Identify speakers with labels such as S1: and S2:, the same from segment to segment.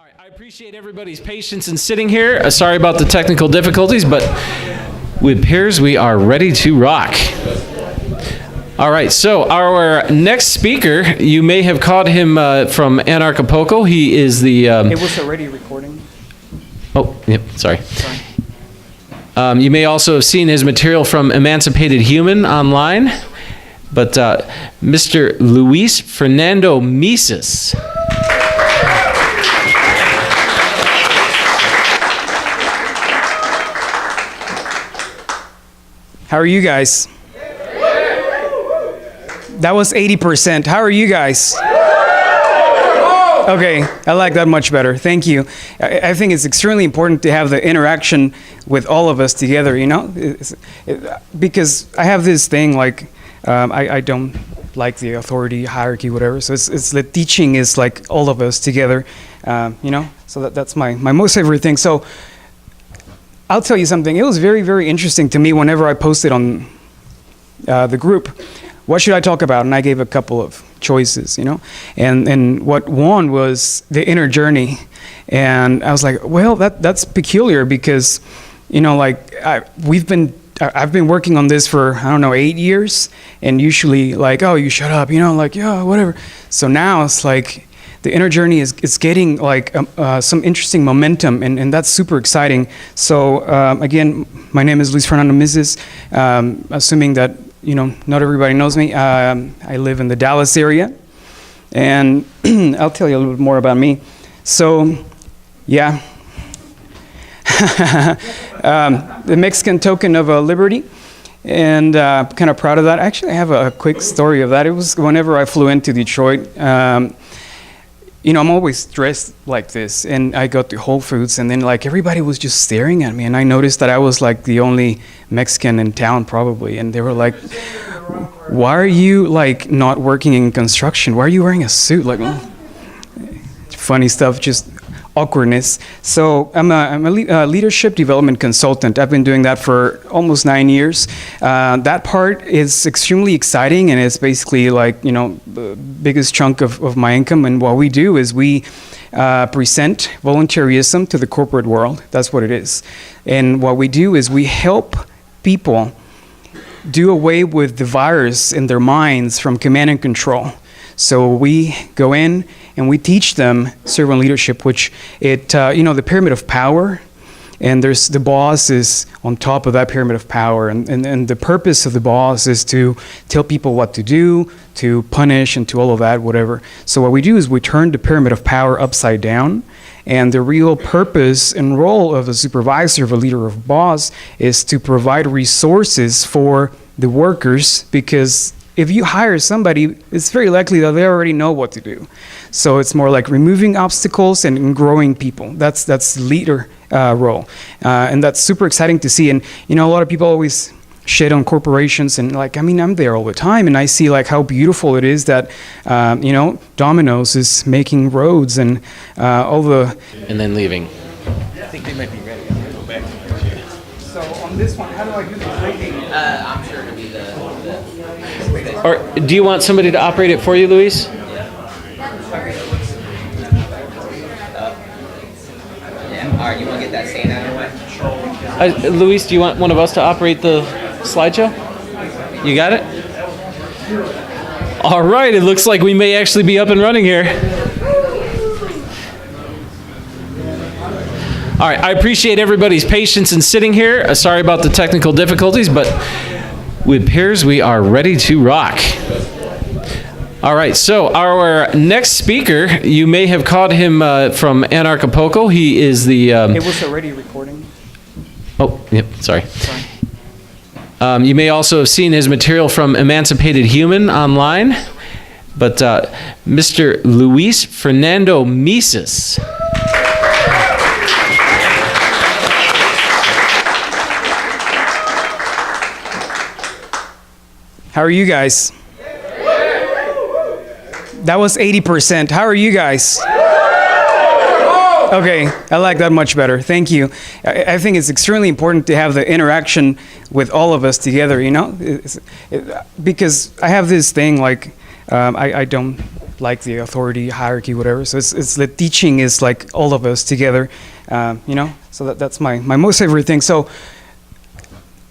S1: right, I appreciate everybody's patience in sitting here. Sorry about the technical difficulties, but it appears we are ready to rock. All right, so our next speaker, you may have caught him from Anarchapulco. He is the...
S2: It was already recording.
S1: Oh, yep, sorry. You may also have seen his material from Emancipated Human online, but Mr. Luis Fernando Mises.
S2: How are you guys? That was 80%. How are you guys? Okay, I like that much better. Thank you. I think it's extremely important to have the interaction with all of us together, you know? Because I have this thing like, I don't like the authority, hierarchy, whatever. So it's the teaching is like all of us together, you know? So that's my most favorite thing. So I'll tell you something. It was very, very interesting to me whenever I posted on the group, what should I talk about? And I gave a couple of choices, you know? And what won was the inner journey. And I was like, well, that's peculiar because, you know, like I've been working on this for, I don't know, 8 years. And usually like, oh, you shut up, you know, like, yeah, whatever. So now it's like, the inner journey is getting like some interesting momentum, and that's super exciting. So again, my name is Luis Fernando Mises. Assuming that you know not everybody knows me, I live in the Dallas area, and I'll tell you a little bit more about me. So, yeah, the Mexican token of liberty. And kind of proud of that. Actually, I have a quick story of that. It was whenever I flew into Detroit. You know, I'm always dressed like this, and I got to Whole Foods, and then like everybody was just staring at me, and I noticed that I was like the only Mexican in town probably, and they were like, why are you like not working in construction? Why are you wearing a suit? Like, funny stuff, just awkwardness. So I'm a leadership development consultant. I've been doing that for almost 9 years. That part is extremely exciting, and it's basically like, you know, the biggest chunk of my income. And what we do is we present volunteerism to the corporate world. That's what it is. And what we do is we help people do away with the virus in their minds from command and control. So we go in and we teach them servant leadership, which you know, the pyramid of power, and there's the boss is on top of that pyramid of power, and the purpose of the boss is to tell people what to do, to punish, and to all of that, whatever. So what we do is we turn the pyramid of power upside down, and the real purpose and role of a supervisor, of a leader, of a boss, is to provide resources for the workers, because if you hire somebody, it's very likely that they already know what to do. So it's more like removing obstacles and growing people. That's the leader role. And that's super exciting to see. And, you know, a lot of people always shit on corporations, and like, I mean, I'm there all the time, and I see like how beautiful it is that, you know, Domino's is making roads and all the...
S1: And then leaving.
S2: I think they might be ready. I'm gonna go back. So on this one, how do I do the clicking?
S3: I'm sure it'll be the
S1: Or do you want somebody to operate it for you, Luis?
S3: yeah. All right, you want to get that sand out of the way?
S1: Luis, do you want one of us to operate the slideshow? You got it? All right, it looks like we may actually be up and running here. All right, I appreciate everybody's patience in sitting here. Sorry about the technical difficulties, but it appears we are ready to rock. All right, so our next speaker, you may have caught him from Anarchapulco. He is the...
S2: It was already recording.
S1: Oh, yep, sorry. You may also have seen his material from Emancipated Human online, but Mr. Luis Fernando Mises.
S2: How are you guys? That was 80%. How are you guys? Okay, I like that much better. Thank you. I think it's extremely important to have the interaction with all of us together, you know? Because I have this thing like, I don't like the authority, hierarchy, whatever. So it's the teaching is like all of us together, So that's my most favorite thing. So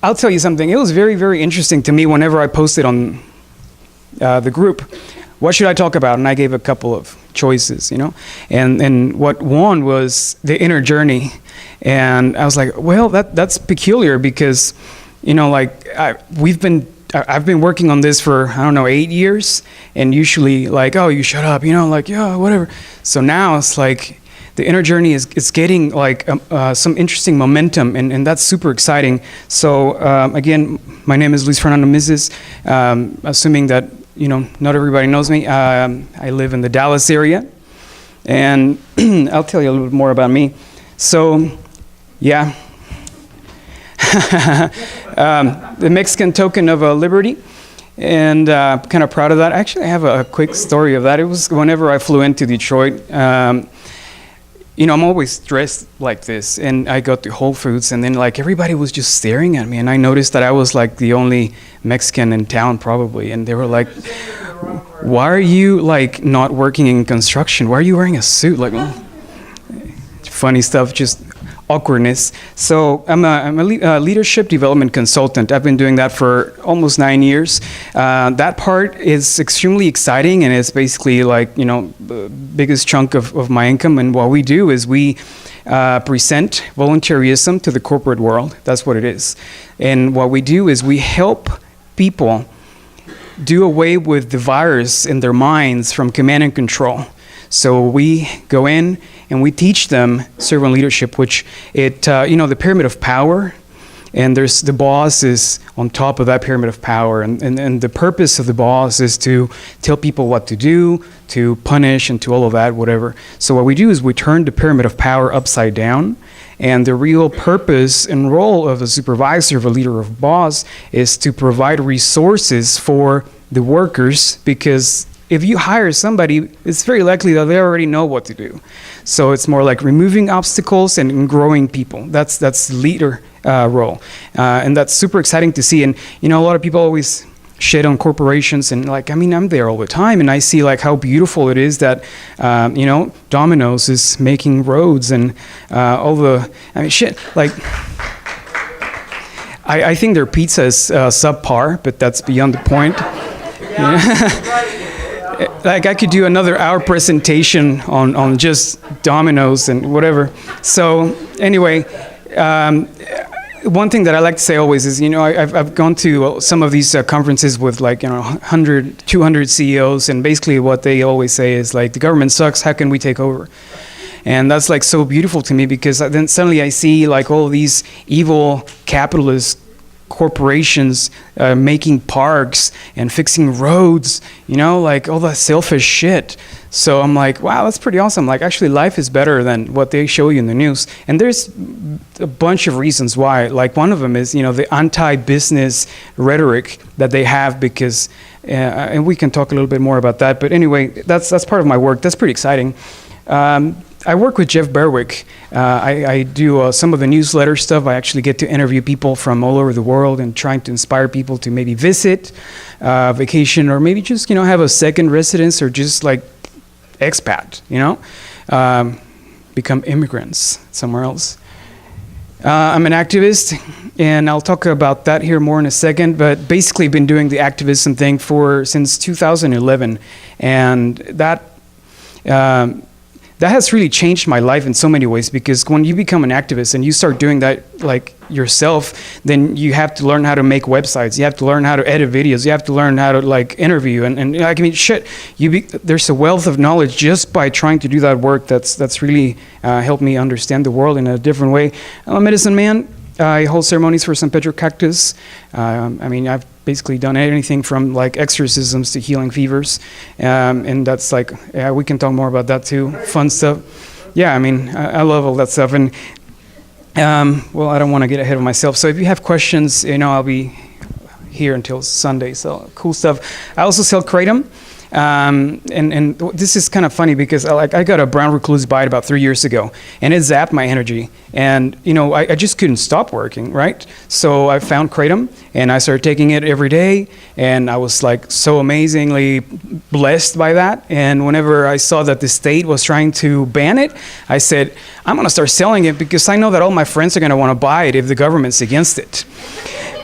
S2: I'll tell you something. It was very, very interesting to me whenever I posted on the group, what should I talk about? And I gave a couple of choices, and what won was the inner journey. And I was like, well, that's peculiar because, I've been working on this for, 8 years, and usually like, oh, you shut up, yeah, whatever. So now it's like the inner journey is getting like some interesting momentum, and that's super exciting. So again, my name is Luis Fernando Mrs. Assuming that, not everybody knows me. I live in the Dallas area, and I'll tell you a little bit more about me. So, yeah. The Mexican token of liberty, and kind of proud of that. Actually, I have a quick story of that. It was whenever I flew into Detroit. I'm always dressed like this, and I got to Whole Foods, and then like everybody was just staring at me, and I noticed that I was like the only Mexican in town probably, and they were like, "Why are you like not working in construction? Why are you wearing a suit?" Like, funny stuff, just awkwardness. So I'm a leadership development consultant. I've been doing that for almost 9 years. That part is extremely exciting, and it's basically like, the biggest chunk of my income. And what we do is we present volunteerism to the corporate world. That's what it is. And what we do is we help people do away with the virus in their minds from command and control. So we go in and we teach them servant leadership, which the pyramid of power, and there's the boss is on top of that pyramid of power, and the purpose of the boss is to tell people what to do, to punish, and to all of that, whatever. So what we do is we turn the pyramid of power upside down, and the real purpose and role of a supervisor, of a leader, of a boss, is to provide resources for the workers, because if you hire somebody, it's very likely that they already know what to do. So it's more like removing obstacles and growing people. That's the leader role. And that's super exciting to see. And, a lot of people always shit on corporations, and like, I'm there all the time, and I see like how beautiful it is that, Domino's is making roads and all the, shit, like, I think their pizza is subpar, but that's beyond the point. Like I could do another hour presentation on just Domino's and whatever. So anyway, one thing that I like to say always is, I've gone to some of these conferences with like, 100, 200 CEOs, and basically what they always say is like, the government sucks, how can we take over? And that's like so beautiful to me, because then suddenly I see like all these evil capitalist corporations making parks and fixing roads, like all that selfish shit. So I'm like, wow, that's pretty awesome. Like, actually, life is better than what they show you in the news. And there's a bunch of reasons why. Like, one of them is, the anti-business rhetoric that they have, because, and we can talk a little bit more about that. But anyway, that's part of my work. That's pretty exciting. I work with Jeff Berwick. I do some of the newsletter stuff. I actually get to interview people from all over the world and trying to inspire people to maybe visit, vacation, or maybe just, have a second residence, or just like expat, become immigrants somewhere else. I'm an activist, and I'll talk about that here more in a second, but basically been doing the activism thing since 2011, and that has really changed my life in so many ways, because when you become an activist and you start doing that like yourself, then you have to learn how to make websites, you have to learn how to edit videos, you have to learn how to like interview, and like, there's a wealth of knowledge just by trying to do that work that's really helped me understand the world in a different way. I'm a medicine man. I hold ceremonies for San Pedro Cactus. I've basically done anything from like exorcisms to healing fevers, and that's like, we can talk more about that too. Fun stuff. Yeah, I love all that stuff, and well, I don't want to get ahead of myself. So if you have questions, I'll be here until Sunday. So cool stuff. I also sell kratom. And this is kind of funny because I got a brown recluse bite about 3 years ago, and it zapped my energy. And, I just couldn't stop working, right? So I found Kratom, and I started taking it every day, and I was like so amazingly blessed by that. And whenever I saw that the state was trying to ban it, I said, I'm going to start selling it because I know that all my friends are going to want to buy it if the government's against it.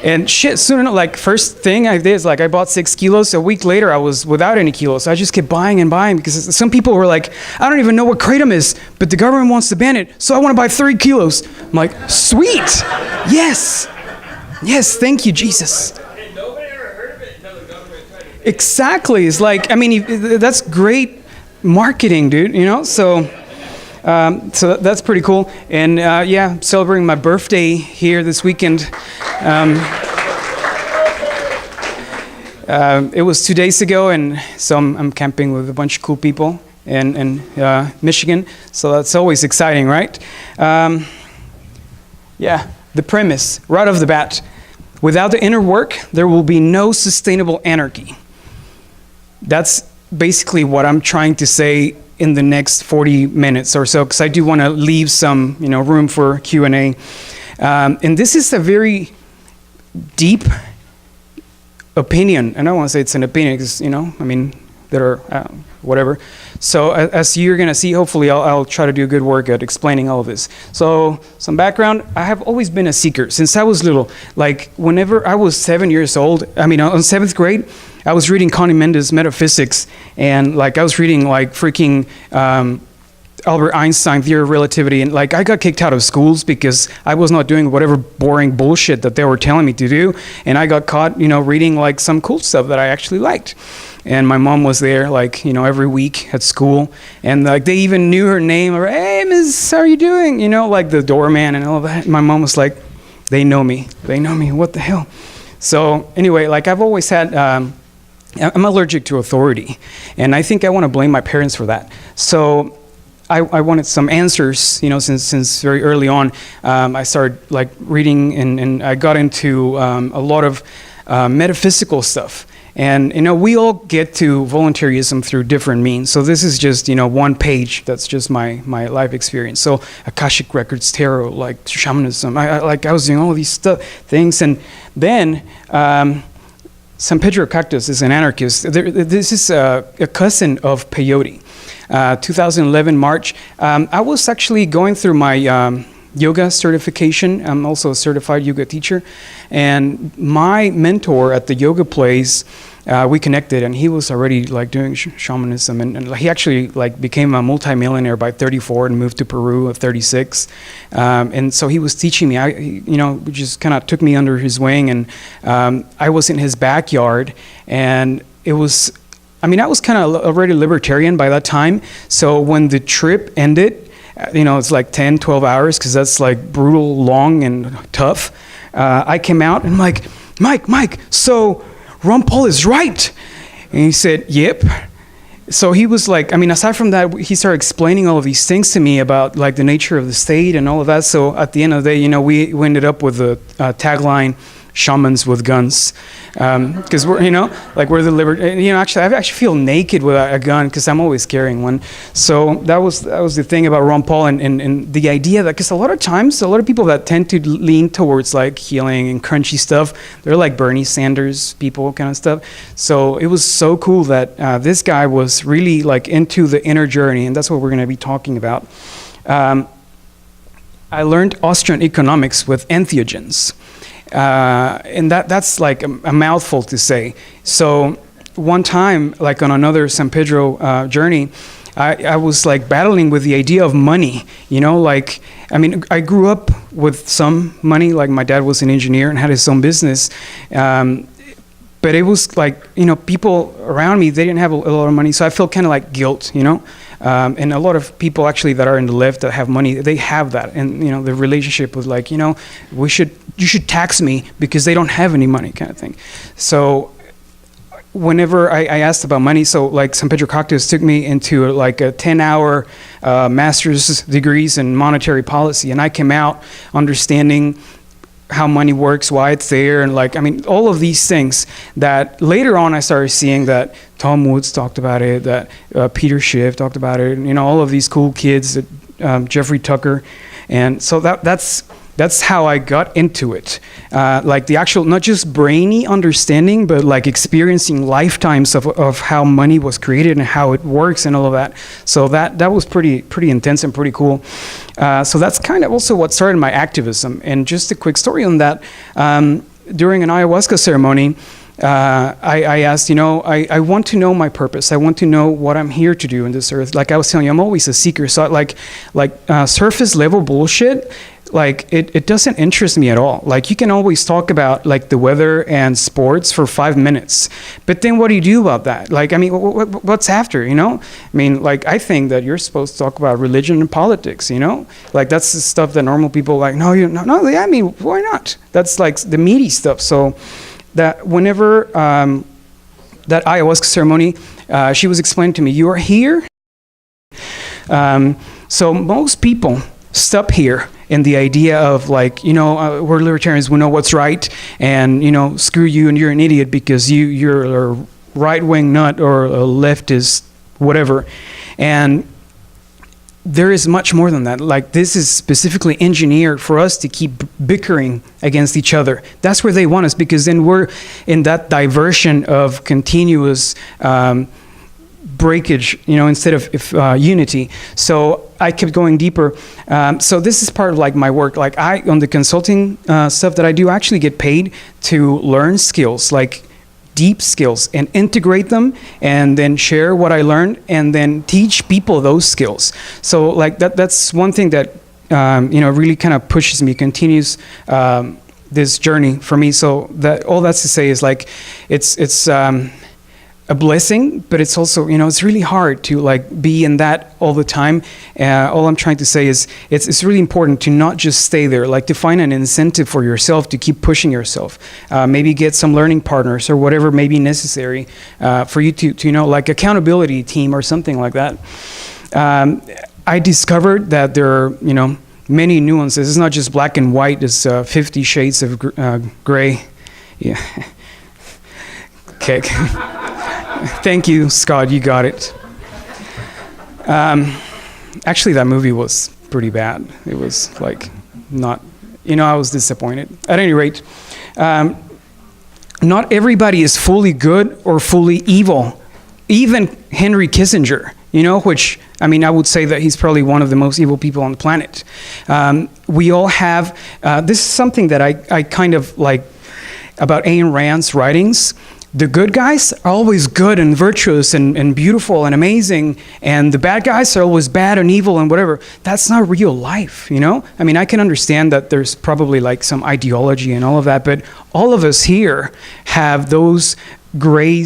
S2: And soon enough, first thing I did is I bought 6 kilos. A week later, I was without any kilos. So I just kept buying and buying because some people were like, I don't even know what Kratom is, but the government wants to ban it, so I want to buy 3 kilos. I'm like, sweet. Yes. Yes, thank you, Jesus.
S4: And nobody ever heard of it until the government tried to.
S2: Exactly. It's that's great marketing, dude, So that's pretty cool. And celebrating my birthday here this weekend. It was 2 days ago, and so I'm camping with a bunch of cool people in Michigan. So that's always exciting, right? The premise, right off the bat, without the inner work, there will be no sustainable anarchy. That's basically what I'm trying to say in the next 40 minutes or so, because I do want to leave some, room for Q&A. And this is a very deep opinion, and I don't want to say it's an opinion because, there are whatever. So as you're going to see, hopefully I'll try to do good work at explaining all of this. So some background, I have always been a seeker since I was little. Whenever I was 7 years old, on 7th grade, I was reading Connie Mendes' Metaphysics, and I was reading freaking Albert Einstein theory of relativity, and I got kicked out of schools because I was not doing whatever boring bullshit that they were telling me to do, and I got caught reading some cool stuff that I actually liked. And my mom was there every week at school, and they even knew her name, or hey miss, how are you doing, the doorman and all of that. My mom was like, they know me, what the hell. So anyway, I've always had I'm allergic to authority, and I think I want to blame my parents for that. So I wanted some answers, since very early on. I started reading, and I got into a lot of metaphysical stuff. And we all get to voluntarism through different means. So this is just one page. That's just my life experience. So Akashic Records, tarot, shamanism. I was doing all of these things, and then San Pedro Cactus is an anarchist. This is a cousin of peyote. 2011 March. I was actually going through my yoga certification. I'm also a certified yoga teacher, and my mentor at the yoga place, we connected, and he was already doing shamanism, and he actually became a multimillionaire by 34 and moved to Peru at 36, and so he was teaching me. Just kind of took me under his wing, and I was in his backyard, and it was. I was kind of already libertarian by that time. So when the trip ended, it's 10, 12 hours, because that's brutal, long, and tough. I came out and I'm like, Mike, so Ron Paul is right. And he said, yep. So he was aside from that, he started explaining all of these things to me about the nature of the state and all of that. So at the end of the day, we ended up with the tagline, shamans with guns, because we're we're the actually I actually feel naked without a gun because I'm always carrying one. So that was the thing about Ron Paul, and the idea that, because a lot of times a lot of people that tend to lean towards healing and crunchy stuff, they're Bernie Sanders people kind of stuff. So it was so cool that this guy was really into the inner journey, and that's what we're going to be talking about. I learned Austrian economics with entheogens. And that's a mouthful to say. So one time, on another San Pedro journey, I was battling with the idea of money. I grew up with some money. My dad was an engineer and had his own business. But it was people around me, they didn't have a lot of money, so I felt kind of guilt, and a lot of people actually that are in the left that have money, they have that, and the relationship was you should tax me because they don't have any money, kind of thing. So whenever I asked about money, so San Pedro Cactus took me into a 10-hour master's degrees in monetary policy, and I came out understanding how money works, why it's there, and like, I mean, all of these things that later on I started seeing that Tom Woods talked about it, that Peter Schiff talked about it, you know, all of these cool kids, Jeffrey Tucker, and so that's how I got into it. Like the actual, not just brainy understanding, but like experiencing lifetimes of how money was created and how it works and all of that. So that was pretty intense and pretty cool. So that's kind of also what started my activism. And just a quick story on that. During an ayahuasca ceremony, I asked, you know, I want to know my purpose. I want to know what I'm here to do in this earth. Like I was telling you, I'm always a seeker. So like surface level bullshit, like it doesn't interest me at all. Like you can always talk about like the weather and sports for 5 minutes, but then what do you do about that? Like, I mean, what's after, you know? I mean, like I think that you're supposed to talk about religion and politics, you know? Like that's the stuff that normal people are like, no, I mean, why not? That's like the meaty stuff. So that whenever that ayahuasca ceremony, she was explaining to me, you are here. So most people stop here in the idea of like, you know, we're libertarians, we know what's right, and, you know, screw you and you're an idiot because you're a right-wing nut or a leftist, whatever. And there is much more than that. Like this is specifically engineered for us to keep bickering against each other. That's where they want us, because then we're in that diversion of continuous breakage, you know, instead of unity. So I kept going deeper. So this is part of like my work. Like on the consulting stuff that I do, I actually get paid to learn skills, like deep skills, and integrate them, and then share what I learned, and then teach people those skills. So like that's one thing that you know, really kind of pushes me, continues this journey for me. So that all that's to say is like it's a blessing, but it's also, you know, it's really hard to like be in that all the time. All I'm trying to say is it's really important to not just stay there, like to find an incentive for yourself to keep pushing yourself. Maybe get some learning partners or whatever may be necessary for you to, you know, like accountability team or something like that. I discovered that there are, you know, many nuances. It's not just black and white. It's 50 shades of gray. Yeah. Okay. Thank you, Scott. You got it. Actually, that movie was pretty bad. It was like not, you know, I was disappointed. At any rate, not everybody is fully good or fully evil. Even Henry Kissinger, you know, which, I mean, I would say that he's probably one of the most evil people on the planet. We all have, this is something that I kind of like about Ayn Rand's writings. The good guys are always good and virtuous and beautiful and amazing, and the bad guys are always bad and evil and whatever. That's not real life, you know? I mean, I can understand that there's probably like some ideology and all of that, but all of us here have those gray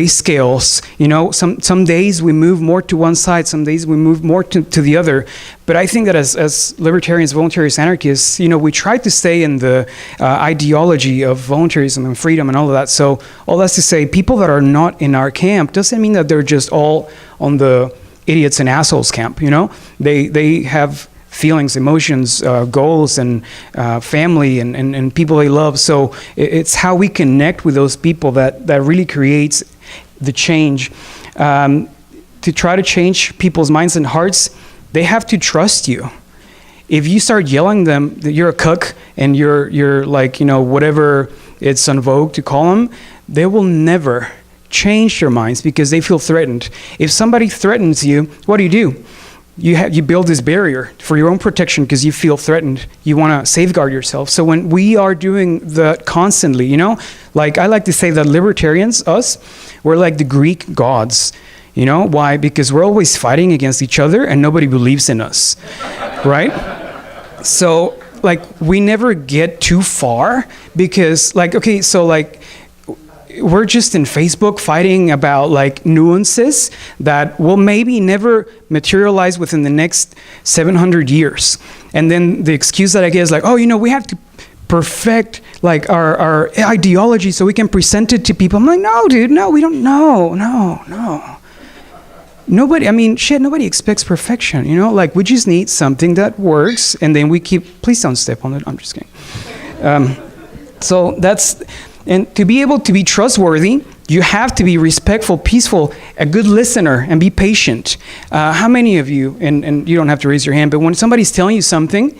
S2: scales, you know? Some days we move more to one side, some days we move more to the other. But I think that as libertarians, voluntarists, anarchists, you know, we try to stay in the ideology of voluntarism and freedom and all of that. So all that's to say, people that are not in our camp doesn't mean that they're just all on the idiots and assholes camp, you know? They have feelings, emotions, goals, and family, and people they love. So it's how we connect with those people that really creates the change. To try to change people's minds and hearts, they have to trust you. If you start yelling them that you're a cuck and you're like, you know, whatever it's en vogue to call them, they will never change their minds because they feel threatened. If somebody threatens you, what do? You build this barrier for your own protection because you feel threatened. You want to safeguard yourself. So when we are doing that constantly, you know, like I like to say that libertarians, us, we're like the Greek gods. You know, why? Because we're always fighting against each other and nobody believes in us, right? So like we never get too far because like, okay, so like, we're just in Facebook fighting about like nuances that will maybe never materialize within the next 700 years. And then the excuse that I get is like, oh, you know, we have to perfect like our ideology so we can present it to people. I'm like, no, dude, no, we don't know. No. nobody expects perfection, you know? Like, we just need something that works, and then we keep, please don't step on it, I'm just kidding. So that's, and to be able to be trustworthy, you have to be respectful, peaceful, a good listener, and be patient. How many of you, and you don't have to raise your hand, but when somebody's telling you something,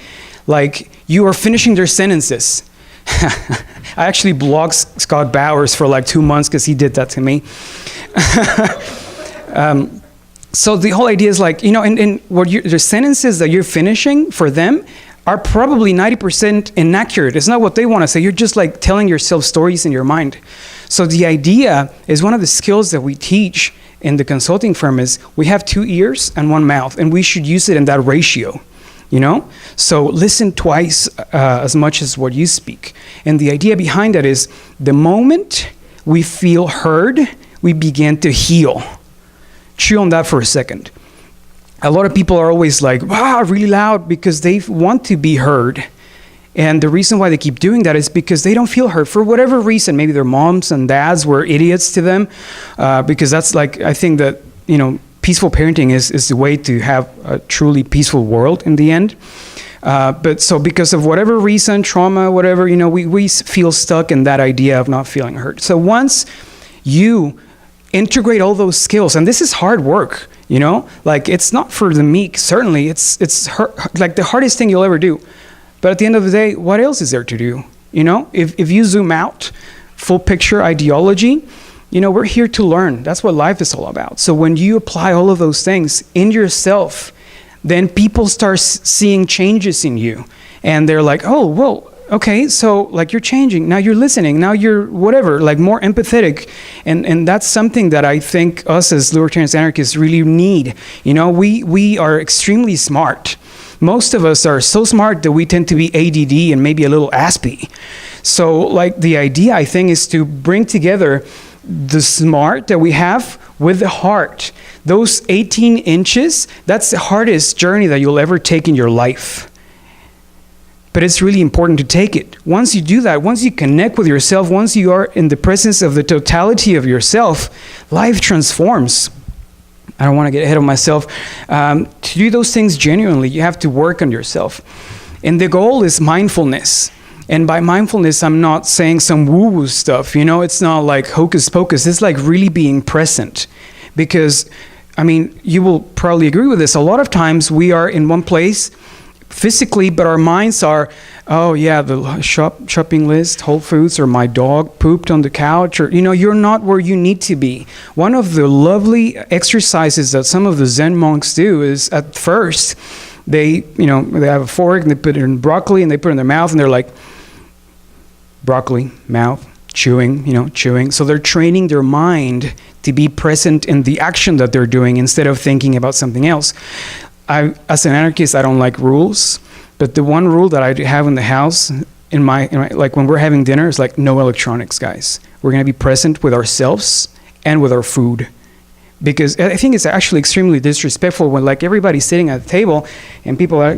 S2: like you are finishing their sentences. I actually blocked Scott Bowers for like 2 months because he did that to me. So the whole idea is like, you know, and what the sentences that you're finishing for them are probably 90% inaccurate. It's not what they want to say. You're just like telling yourself stories in your mind. So the idea is, one of the skills that we teach in the consulting firm is we have 2 ears and 1 mouth, and we should use it in that ratio, you know? So listen twice as much as what you speak. And the idea behind that is, the moment we feel heard, we begin to heal. Chew on that for a second. A lot of people are always like, wow, really loud, because they want to be heard. And the reason why they keep doing that is because they don't feel heard for whatever reason. Maybe their moms and dads were idiots to them, because that's like, I think that, you know, peaceful parenting is the way to have a truly peaceful world in the end. But so because of whatever reason, trauma, whatever, you know, we feel stuck in that idea of not feeling heard. So once you integrate all those skills, and this is hard work, you know, like it's not for the meek, certainly. It's like the hardest thing you'll ever do. But at the end of the day, what else is there to do? You know, if you zoom out, full picture ideology, you know, we're here to learn. That's what life is all about. So when you apply all of those things in yourself, then people start seeing changes in you. And they're like, oh, well, okay, so like you're changing. Now you're listening. Now you're whatever, like more empathetic. And that's something that I think us as libertarians and anarchists really need. You know, we are extremely smart. Most of us are so smart that we tend to be ADD and maybe a little aspy. So like the idea, I think, is to bring together the smart that we have with the heart. Those 18 inches, that's the hardest journey that you'll ever take in your life. But it's really important to take it. Once you do that, once you connect with yourself, once you are in the presence of the totality of yourself, life transforms. I don't want to get ahead of myself. To do those things genuinely, you have to work on yourself. And the goal is mindfulness. And by mindfulness, I'm not saying some woo-woo stuff. You know, it's not like hocus pocus. It's like really being present. Because, I mean, you will probably agree with this. A lot of times we are in one place physically, but our minds are, oh yeah, the shopping list, Whole Foods, or my dog pooped on the couch, or, you know, you're not where you need to be. One of the lovely exercises that some of the Zen monks do is, at first, they have a fork and they put it in broccoli and they put it in their mouth and they're like, broccoli, mouth, chewing. So they're training their mind to be present in the action that they're doing instead of thinking about something else. As an anarchist, I don't like rules, but the one rule that I have in the house, in my like when we're having dinner, is like no electronics, guys. We're going to be present with ourselves and with our food. Because I think it's actually extremely disrespectful when like everybody's sitting at the table and people are,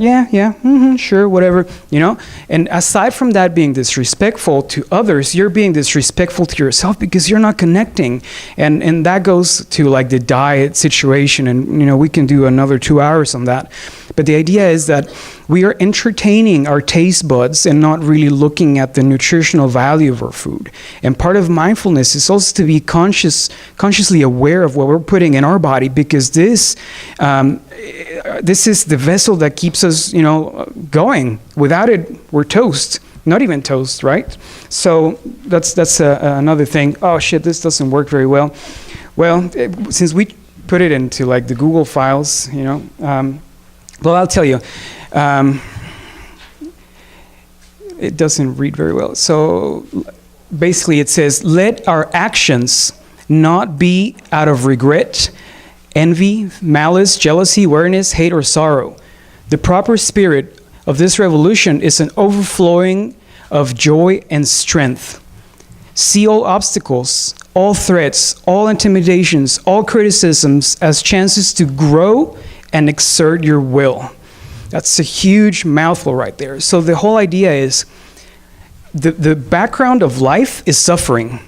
S2: sure, whatever, you know? And aside from that being disrespectful to others, you're being disrespectful to yourself because you're not connecting. And that goes to like the diet situation, and, you know, we can do another 2 hours on that. But the idea is that we are entertaining our taste buds and not really looking at the nutritional value of our food. And part of mindfulness is also to be consciously aware of what we're putting in our body, because this is the vessel that keeps us, you know, going. Without it, we're toast. Not even toast, right? So that's another thing. Oh shit, this doesn't work very well. Well, since we put it into like the Google files, you know, well, I'll tell you, it doesn't read very well. So basically it says, let our actions not be out of regret, envy, malice, jealousy, weariness, hate, or sorrow. The proper spirit of this revolution is an overflowing of joy and strength. See all obstacles, all threats, all intimidations, all criticisms as chances to grow and exert your will. That's a huge mouthful right there. So the whole idea is the background of life is suffering.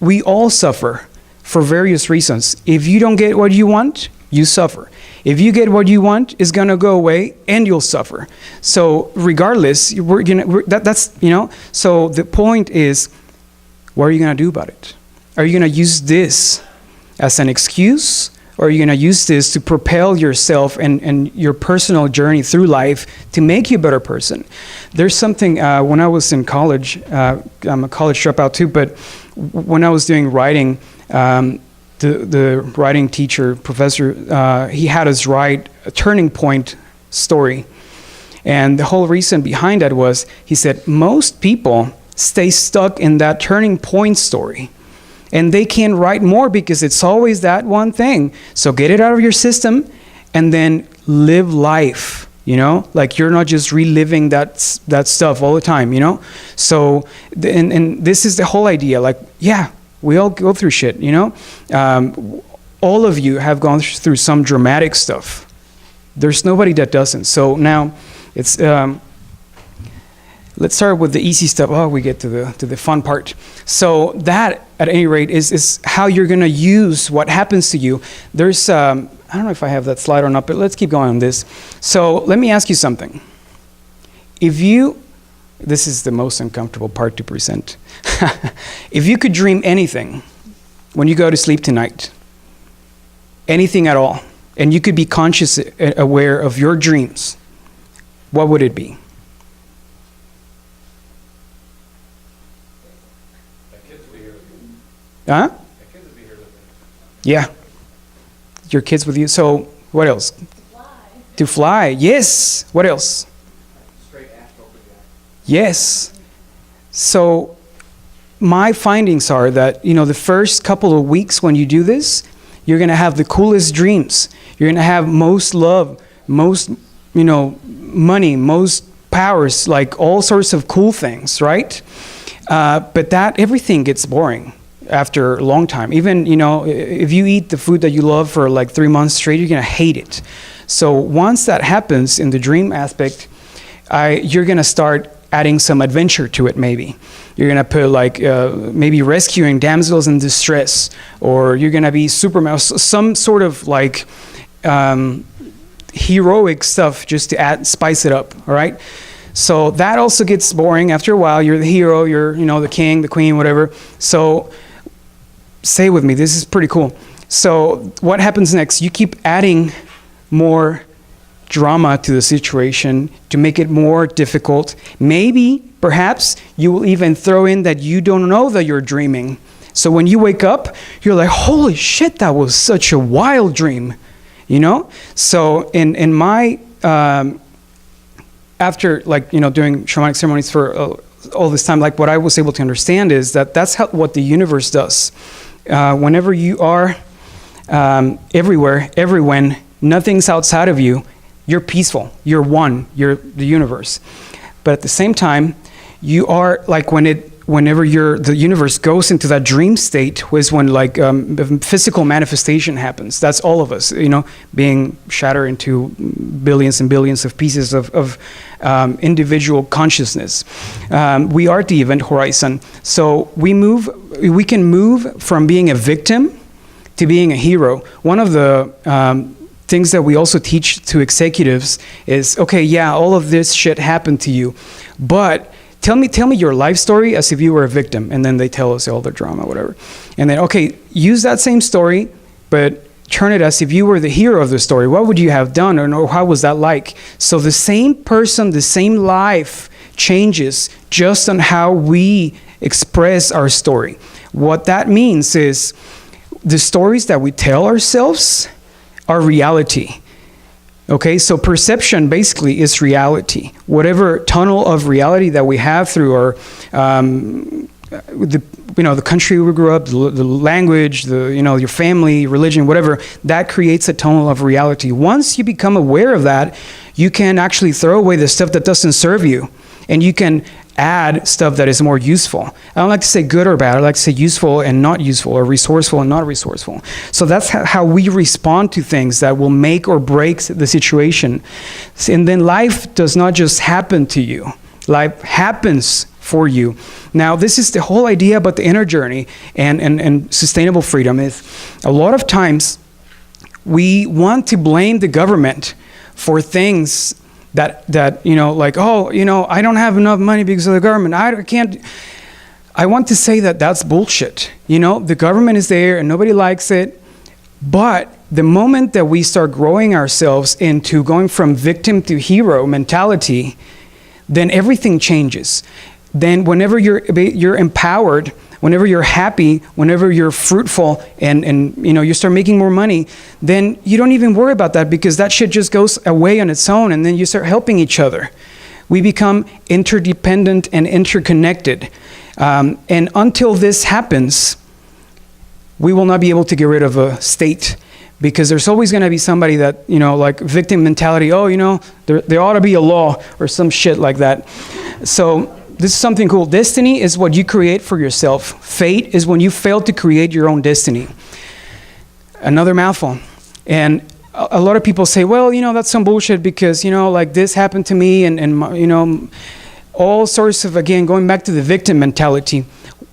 S2: We all suffer for various reasons. If you don't get what you want, you suffer. If you get what you want, it's gonna go away, and you'll suffer. So regardless, that's So the point is, what are you gonna do about it? Are you gonna use this as an excuse, or are you gonna use this to propel yourself and your personal journey through life to make you a better person? There's something, when I was in college, I'm a college dropout too, but when I was doing writing, the writing teacher, professor, he had us write a turning point story. And the whole reason behind that was, he said, most people stay stuck in that turning point story. And they can't write more because it's always that one thing. So get it out of your system and then live life, Like you're not just reliving that stuff all the time, So, and this is the whole idea. Like, yeah, we all go through shit, all of you have gone through some dramatic stuff. There's nobody that doesn't. So now it's, let's start with the easy stuff. Oh, we get to the fun part. So that, at any rate, is how you're going to use what happens to you. There's, I don't know if I have that slide or not, but let's keep going on this. So let me ask you something. This is the most uncomfortable part to present. If you could dream anything when you go to sleep tonight, anything at all, and you could be conscious, aware of your dreams, what would it be? Huh? Yeah. Your kids with you. So what else? To fly. Yes. What else? Yes. So my findings are that, the first couple of weeks when you do this, you're going to have the coolest dreams. You're going to have most love, most, money, most powers, like all sorts of cool things, right? But everything gets boring after a long time. Even, if you eat the food that you love for like 3 months straight, you're going to hate it. So once that happens in the dream aspect, you're going to start adding some adventure to it, maybe. You're going to put like maybe rescuing damsels in distress, or you're going to be Superman, some sort of like heroic stuff just to spice it up, all right? So that also gets boring after a while. You're the hero, you're, the king, the queen, whatever. So say with me, this is pretty cool. So what happens next? You keep adding more drama to the situation to make it more difficult. Maybe, perhaps, you will even throw in that you don't know that you're dreaming. So when you wake up, you're like, holy shit, that was such a wild dream, So in my, after doing shamanic ceremonies for all this time, like what I was able to understand is that that's what the universe does. Whenever you are everywhere, everyone, nothing's outside of you, you're peaceful, you're one, you're the universe. But at the same time, you are like whenever the universe goes into that dream state was when physical manifestation happens. That's all of us, being shattered into billions and billions of pieces of individual consciousness. We are the event horizon. So we can move from being a victim to being a hero. One of the things that we also teach to executives is, okay, yeah, all of this shit happened to you, but tell me your life story as if you were a victim. And then they tell us all their drama, whatever. And then, okay, use that same story, but turn it as if you were the hero of the story. What would you have done, or how was that like? So the same person, the same life changes just on how we express our story. What that means is the stories that we tell ourselves are reality. Okay, so perception basically is reality. Whatever tunnel of reality that we have through our, the country we grew up, the language, your family, religion, whatever, that creates a tunnel of reality. Once you become aware of that, you can actually throw away the stuff that doesn't serve you, and you can add stuff that is more useful. I don't like to say good or bad. I like to say useful and not useful, or resourceful and not resourceful. So that's how we respond to things that will make or break the situation. And then life does not just happen to you. Life happens for you. Now, this is the whole idea about the inner journey and sustainable freedom. Is a lot of times we want to blame the government for things that you know, like, oh, you know, I don't have enough money because of the government. I can't. I want to say that that's bullshit. You know, the government is there and nobody likes it. But the moment that we start growing ourselves into going from victim to hero mentality, then everything changes. Then whenever you're empowered, whenever you're happy, whenever you're fruitful, and you know, you start making more money, then you don't even worry about that, because that shit just goes away on its own, and then you start helping each other. We become interdependent and interconnected. And until this happens, we will not be able to get rid of a state, because there's always going to be somebody that, you know, like victim mentality, oh, you know, there ought to be a law or some shit like that. So this is something cool. Destiny is what you create for yourself. Fate is when you fail to create your own destiny. Another mouthful. And a lot of people say, well, you know, that's some bullshit because, you know, like this happened to me and you know, all sorts of, again, going back to the victim mentality.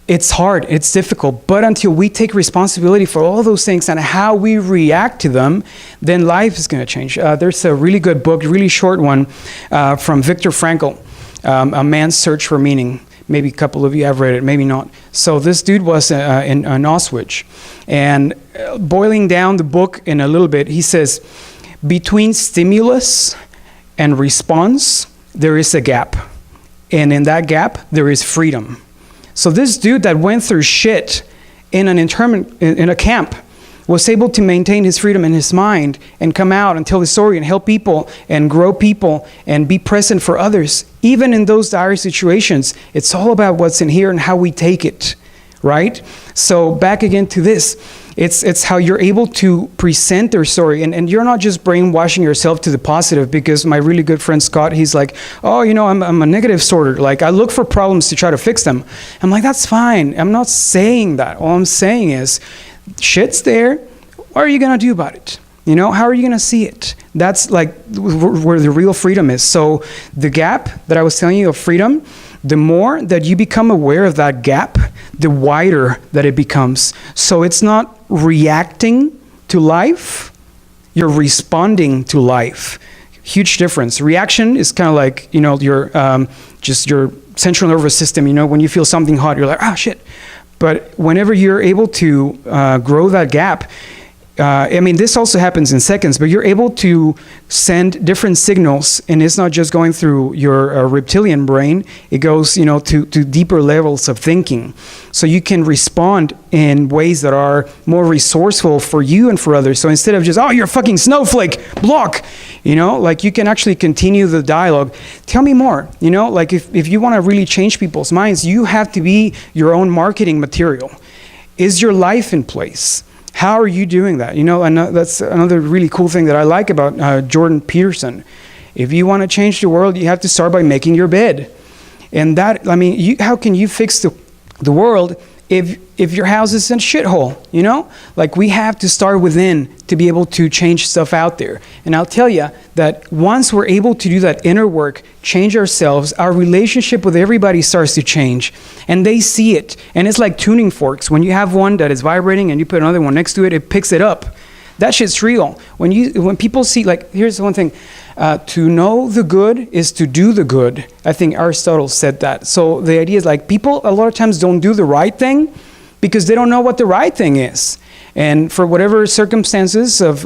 S2: It's hard, it's difficult, but until we take responsibility for all those things and how we react to them, then life is going to change. There's a really good book, really short one, from Viktor Frankl, A Man's Search for Meaning. Maybe a couple of you have read it, maybe not. So this dude was in Auschwitz, and boiling down the book in a little bit, he says, between stimulus and response, there is a gap. And in that gap, there is freedom. So this dude that went through shit in a camp was able to maintain his freedom in his mind and come out and tell his story and help people and grow people and be present for others. Even in those dire situations, it's all about what's in here and how we take it, right? So back again to this. It's how you're able to present their story, and you're not just brainwashing yourself to the positive, because my really good friend Scott, he's like, oh, you know, I'm a negative sorter. Like, I look for problems to try to fix them. I'm like, that's fine. I'm not saying that. All I'm saying is, shit's there. What are you going to do about it? You know, how are you going to see it? That's like where the real freedom is. So the gap that I was telling you of freedom, the more that you become aware of that gap, the wider that it becomes. So it's not reacting to life, you're responding to life. Huge difference. Reaction is kind of like, you know, your just your central nervous system. You know, when you feel something hot, you're like, oh shit. But whenever you're able to grow that gap, I mean, this also happens in seconds, but you're able to send different signals, and it's not just going through your reptilian brain. It goes, you know, to deeper levels of thinking. So you can respond in ways that are more resourceful for you and for others. So instead of just, oh, you're a fucking snowflake, block, you know, like you can actually continue the dialogue. Tell me more, you know, like if you want to really change people's minds, you have to be your own marketing material. Is your life in place? How are you doing that? You know, and that's another really cool thing that I like about Jordan Peterson. If you want to change the world, you have to start by making your bed. And that, I mean, how can you fix the world if your house is in a shithole, you know? Like, we have to start within to be able to change stuff out there. And I'll tell you that once we're able to do that inner work, change ourselves, our relationship with everybody starts to change. And they see it. And it's like tuning forks. When you have one that is vibrating and you put another one next to it, it picks it up. That shit's real. When people see, like, here's the one thing. To know the good is to do the good. I think Aristotle said that. So the idea is, like, people a lot of times don't do the right thing because they don't know what the right thing is. And for whatever circumstances of,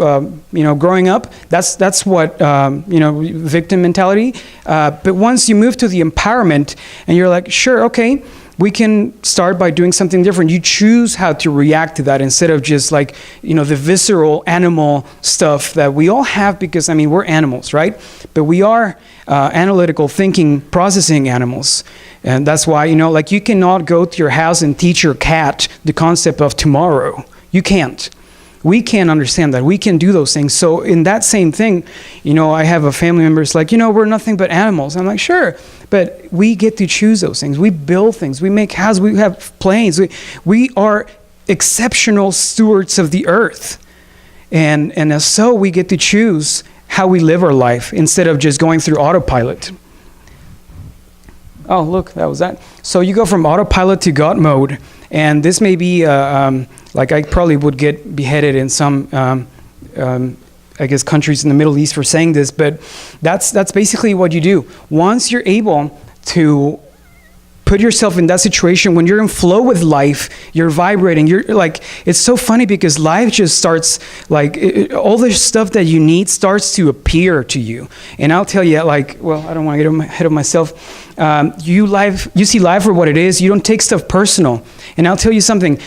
S2: you know, growing up, that's what, you know, victim mentality. But once you move to the empowerment and you're like, sure, okay, we can start by doing something different. You choose how to react to that instead of just, like, you know, the visceral animal stuff that we all have, because, I mean, we're animals, right? But we are analytical thinking, processing animals. And that's why, you know, like, you cannot go to your house and teach your cat the concept of tomorrow. You can't. We can't understand that. We can do those things. So in that same thing, you know, I have a family member who's like, you know, we're nothing but animals. I'm like, sure, but we get to choose those things. We build things. We make houses. We have planes. We are exceptional stewards of the earth. And as so, we get to choose how we live our life instead of just going through autopilot. Oh, look, that was that. So you go from autopilot to God mode. And this may be, like, I probably would get beheaded in some I guess, countries in the Middle East for saying this, but that's basically what you do. Once you're able to put yourself in that situation, when you're in flow with life, you're vibrating, you're like, it's so funny because life just starts, like, all the stuff that you need starts to appear to you. And I'll tell you, like, well, I don't want to get ahead of myself. You see life for what it is. You don't take stuff personal. And I'll tell you something.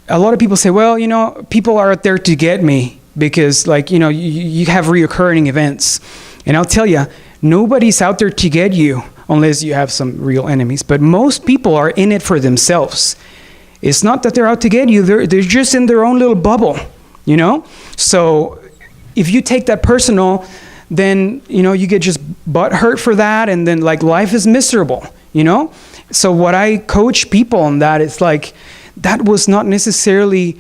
S2: A lot of people say, well, people are out there to get me because, like, you have reoccurring events. And I'll tell you, nobody's out there to get you unless you have some real enemies. But most people are in it for themselves. It's not that they're out to get you. They're just in their own little bubble, So if you take that personal, then, you get just butt hurt for that. And then, like, life is miserable, So what I coach people on that is, like, that was not necessarily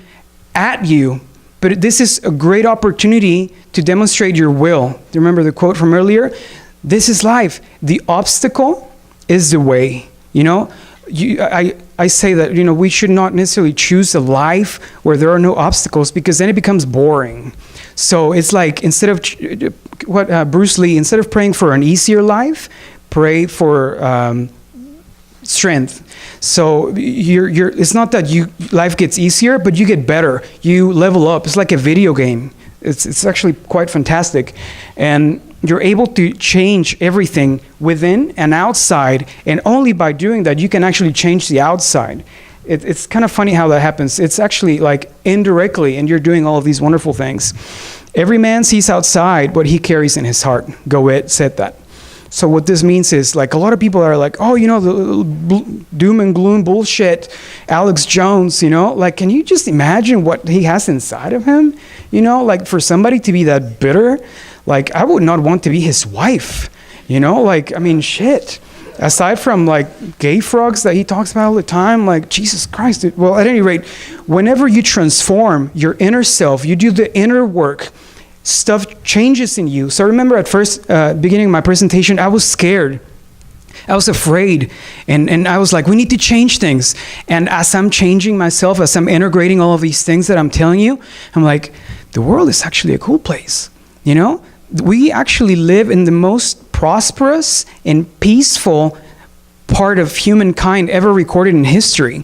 S2: at you, but this is a great opportunity to demonstrate your will. Do you remember the quote from earlier? This is life. The obstacle is the way. I say that, we should not necessarily choose a life where there are no obstacles, because then it becomes boring. So it's like, instead of Bruce Lee, instead of praying for an easier life, pray for strength. So it's not that life gets easier, but you get better. You level up. It's like a video game. It's actually quite fantastic. And you're able to change everything within and outside, and only by doing that you can actually change the outside. It's kind of funny how that happens. It's actually like indirectly, and you're doing all of these wonderful things. Every man sees outside what he carries in his heart. Goethe said that. So what this means is, like, a lot of people are like, oh, the doom and gloom bullshit, Alex Jones, like, can you just imagine what he has inside of him? Like, for somebody to be that bitter, like, I would not want to be his wife, like, I mean, shit. Aside from, like, gay frogs that he talks about all the time, like, Jesus Christ. Well, at any rate, whenever you transform your inner self, you do the inner work, stuff changes in you. So I remember at first, beginning of my presentation, I was scared. I was afraid. And I was like, we need to change things. And as I'm changing myself, as I'm integrating all of these things that I'm telling you, I'm like, the world is actually a cool place. We actually live in the most prosperous and peaceful part of humankind ever recorded in history.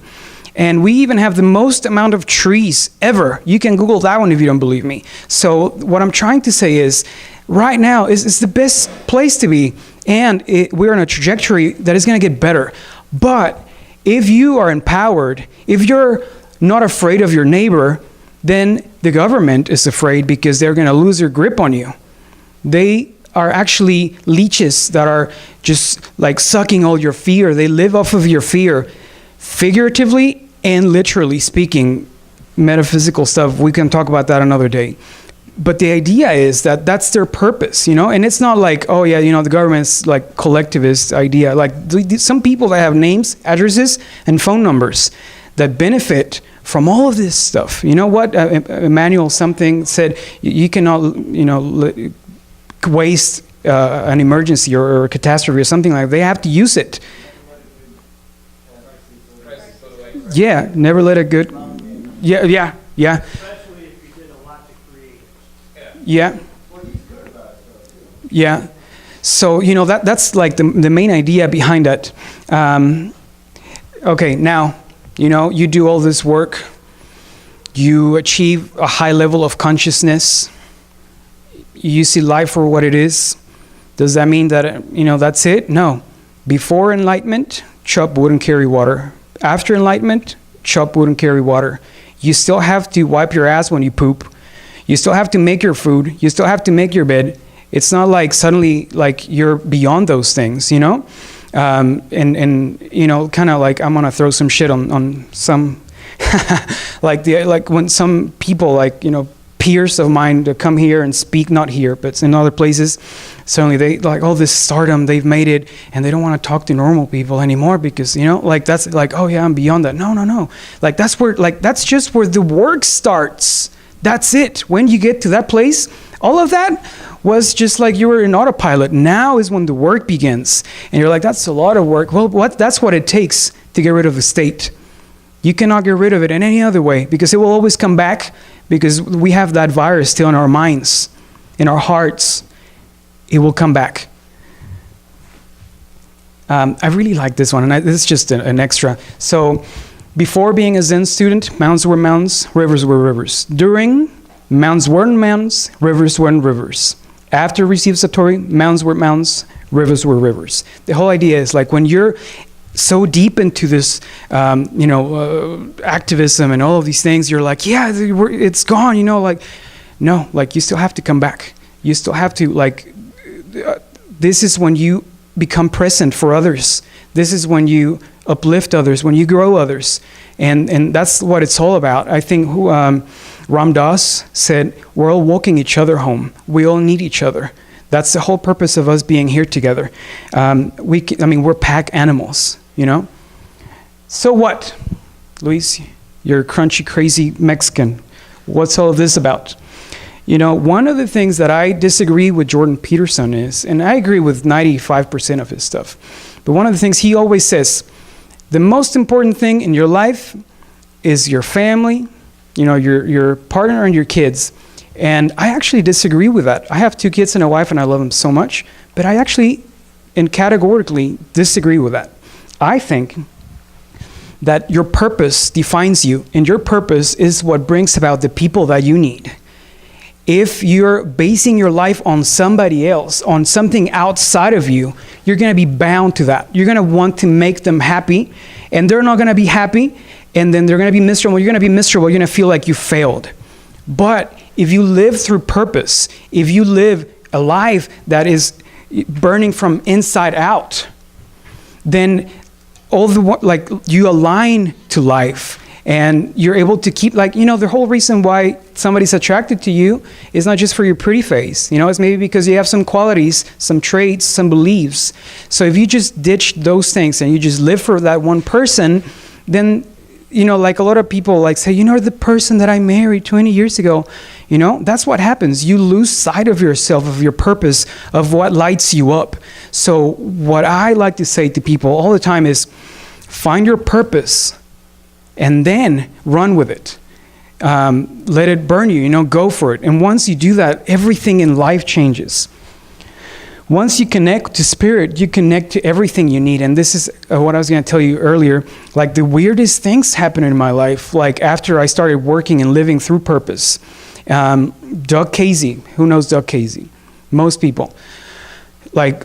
S2: And we even have the most amount of trees ever. You can Google that one if you don't believe me. So what I'm trying to say is, right now is the best place to be. And we're on a trajectory that is going to get better. But if you are empowered, if you're not afraid of your neighbor, then the government is afraid because they're going to lose their grip on you. They are actually leeches that are just like sucking all your fear. They live off of your fear, figuratively and literally speaking. Metaphysical stuff, we can talk about that another day. But the idea is that that's their purpose, and it's not like, oh yeah, the government's like collectivist idea. Like some people that have names, addresses, and phone numbers that benefit from all of this stuff. You know what? Emmanuel something said, you cannot, waste an emergency or a catastrophe or something like that. They have to use it. Yeah, never let a good. Yeah.
S5: Especially if you did a lot to create it.
S2: Yeah. Yeah. So, that's like the main idea behind it. Okay, now, you do all this work. You achieve a high level of consciousness. You see life for what it is. Does that mean that, that's it? No. Before enlightenment, chop wood and carry water. After enlightenment, chop wood and carry water. You still have to wipe your ass when you poop. You still have to make your food. You still have to make your bed. It's not like suddenly like you're beyond those things, and kind of like I'm gonna throw some shit on some like when some people peers of mine that come here and speak, not here but in other places, suddenly they like all this stardom, they've made it, and they don't want to talk to normal people anymore because that's like, oh yeah, I'm beyond that. No, like that's just where the work starts. That's it. When you get to that place, all of that was just like you were in autopilot. Now is when the work begins, and you're like, that's a lot of work. Well, that's what it takes to get rid of the state. You cannot get rid of it in any other way because it will always come back because we have that virus still in our minds, in our hearts. It will come back. I really like this one, and this is just an extra. So, before being a Zen student, mountains were mountains, rivers were rivers. During, mountains weren't mountains, rivers weren't rivers. After received Satori, mountains were mountains, rivers were rivers. The whole idea is like when you're so deep into this, activism and all of these things, you're like, yeah, it's gone, like, no, like you still have to come back. You still have to, like, this is when you become present for others. This is when you uplift others, when you grow others. And that's what it's all about. I think Ram Dass said, we're all walking each other home. We all need each other. That's the whole purpose of us being here together. We're pack animals, So what? Luis, you're a crunchy, crazy Mexican. What's all of this about? One of the things that I disagree with Jordan Peterson is, and I agree with 95% of his stuff, but one of the things he always says, the most important thing in your life is your family, your partner and your kids. And I actually disagree with that. I have 2 kids and a wife, and I love them so much, but I actually, and categorically, disagree with that. I think that your purpose defines you, and your purpose is what brings about the people that you need. If you're basing your life on somebody else, on something outside of you, you're going to be bound to that. You're going to want to make them happy, and they're not going to be happy, and then they're going to be miserable. You're going to be miserable. You're going to feel like you failed. But if you live through purpose, if you live a life that is burning from inside out, then you align to life. And you're able to keep, the whole reason why somebody's attracted to you is not just for your pretty face. It's maybe because you have some qualities, some traits, some beliefs. So if you just ditch those things and you just live for that one person, then, like a lot of people say, the person that I married 20 years ago, that's what happens. You lose sight of yourself, of your purpose, of what lights you up. So what I like to say to people all the time is, find your purpose, and then run with it. Let it burn you, go for it. And once you do that, everything in life changes. Once you connect to spirit, you connect to everything you need. And this is what I was going to tell you earlier. The weirdest things happen in my life, after I started working and living through purpose. Doug Casey, who knows Doug Casey? Most people.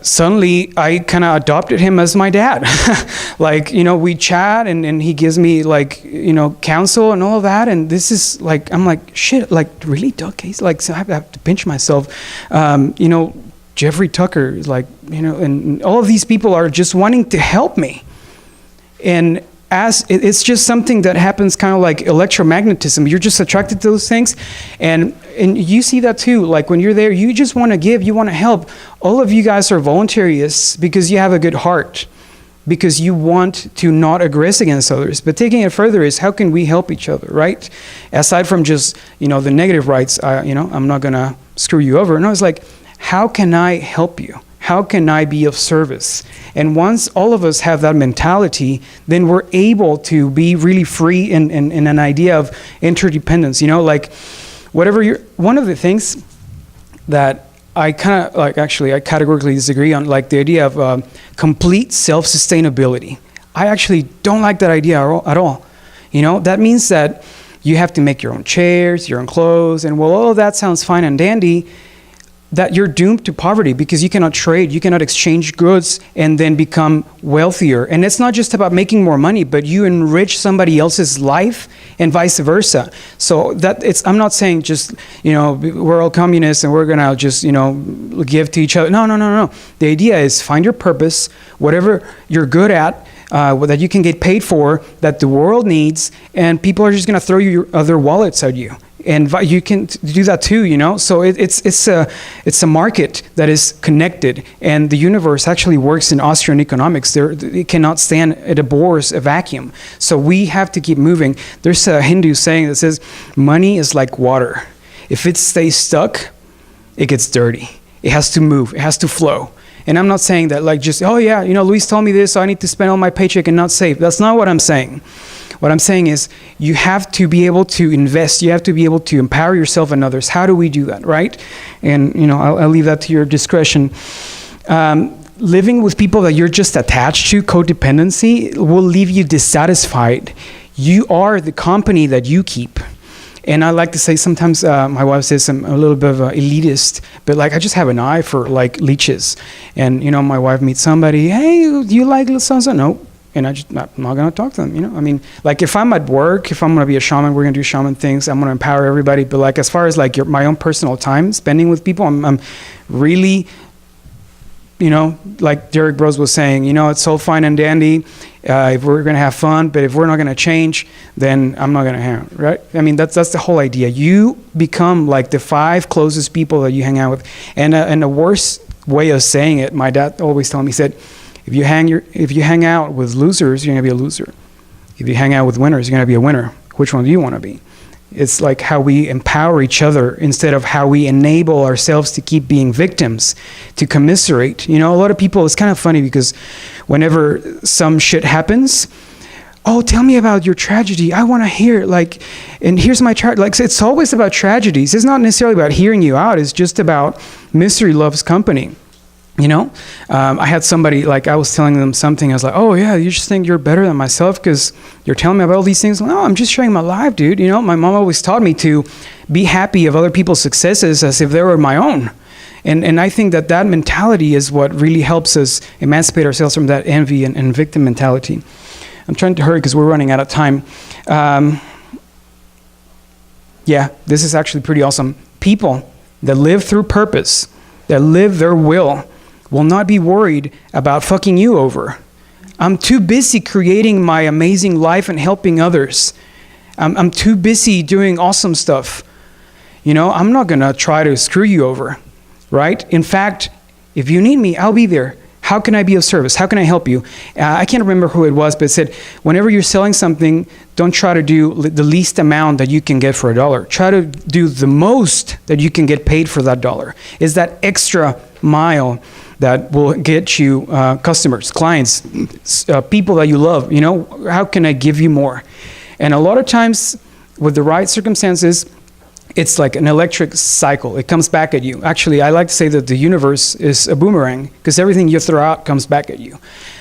S2: Suddenly I kind of adopted him as my dad. We chat and he gives me counsel and all of that. And this is I'm like, shit, really, Doug Casey? So I have to pinch myself. Jeffrey Tucker is and all of these people are just wanting to help me. And as it's just something that happens kind of like electromagnetism. You're just attracted to those things. And you see that too. When you're there, you just want to give, you want to help. All of you guys are voluntarists because you have a good heart, because you want to not aggress against others. But taking it further is, how can we help each other, right? Aside from just, the negative rights, I'm not going to screw you over. No, it's how can I help you? How can I be of service? And once all of us have that mentality, then we're able to be really free in an idea of interdependence. One of the things that I kind of I categorically disagree on, the idea of complete self-sustainability. I actually don't like that idea at all. That means that you have to make your own chairs, your own clothes, and all of that sounds fine and dandy, that you're doomed to poverty because you cannot trade, you cannot exchange goods and then become wealthier. And it's not just about making more money, but you enrich somebody else's life and vice versa. So I'm not saying just, we're all communists and we're gonna just, give to each other. No. The idea is, find your purpose, whatever you're good at, that you can get paid for, that the world needs, and people are just gonna throw your other wallets at you. And you can do that too, So it's a market that is connected, and the universe actually works in Austrian economics. It cannot stand, it abhors a vacuum. So we have to keep moving. There's a Hindu saying that says, money is like water. If it stays stuck, it gets dirty. It has to move. It has to flow. And I'm not saying that Luis told me this, so I need to spend all my paycheck and not save. That's not what I'm saying. What I'm saying is you have to be able to invest. You have to be able to empower yourself and others. How do we do that, right? And, I'll leave that to your discretion. Living with people that you're just attached to, codependency, will leave you dissatisfied. You are the company that you keep. And I like to say sometimes, my wife says I'm a little bit of an elitist, but like I just have an eye for like leeches. And, my wife meets somebody, hey, do you like so-and-so? No. And I'm not going to talk to them, I mean, like if I'm at work, if I'm going to be a shaman, we're going to do shaman things. I'm going to empower everybody. But like as far as like my own personal time spending with people, I'm really, like Derek Bros was saying, it's so fine and dandy if we're going to have fun, but if we're not going to change, then I'm not going to hang out, right? I mean, that's the whole idea. You become like the 5 closest people that you hang out with. And the worst way of saying it, my dad always told me, he said, if you hang out with losers, you're going to be a loser. If you hang out with winners, you're going to be a winner. Which one do you want to be? It's like how we empower each other instead of how we enable ourselves to keep being victims, to commiserate. A lot of people, it's kind of funny because whenever some shit happens, oh, tell me about your tragedy. I want to hear it. And here's my tragedy. It's always about tragedies. It's not necessarily about hearing you out. It's just about misery loves company. I had somebody, I was telling them something. I was like, oh, yeah, you just think you're better than myself because you're telling me about all these things. No, I'm just sharing my life, dude. My mom always taught me to be happy of other people's successes as if they were my own. And I think that mentality is what really helps us emancipate ourselves from that envy and victim mentality. I'm trying to hurry because we're running out of time. This is actually pretty awesome. People that live through purpose, that live their will not be worried about fucking you over. I'm too busy creating my amazing life and helping others. I'm too busy doing awesome stuff. I'm not going to try to screw you over, right? In fact, if you need me, I'll be there. How can I be of service? How can I help you? I can't remember who it was, but it said, whenever you're selling something, don't try to do the least amount that you can get for $1. Try to do the most that you can get paid for that $1. Is that extra mile that will get you customers, clients, people that you love. How can I give you more? And a lot of times, with the right circumstances, it's like an electric cycle. It comes back at you. Actually, I like to say that the universe is a boomerang because everything you throw out comes back at you.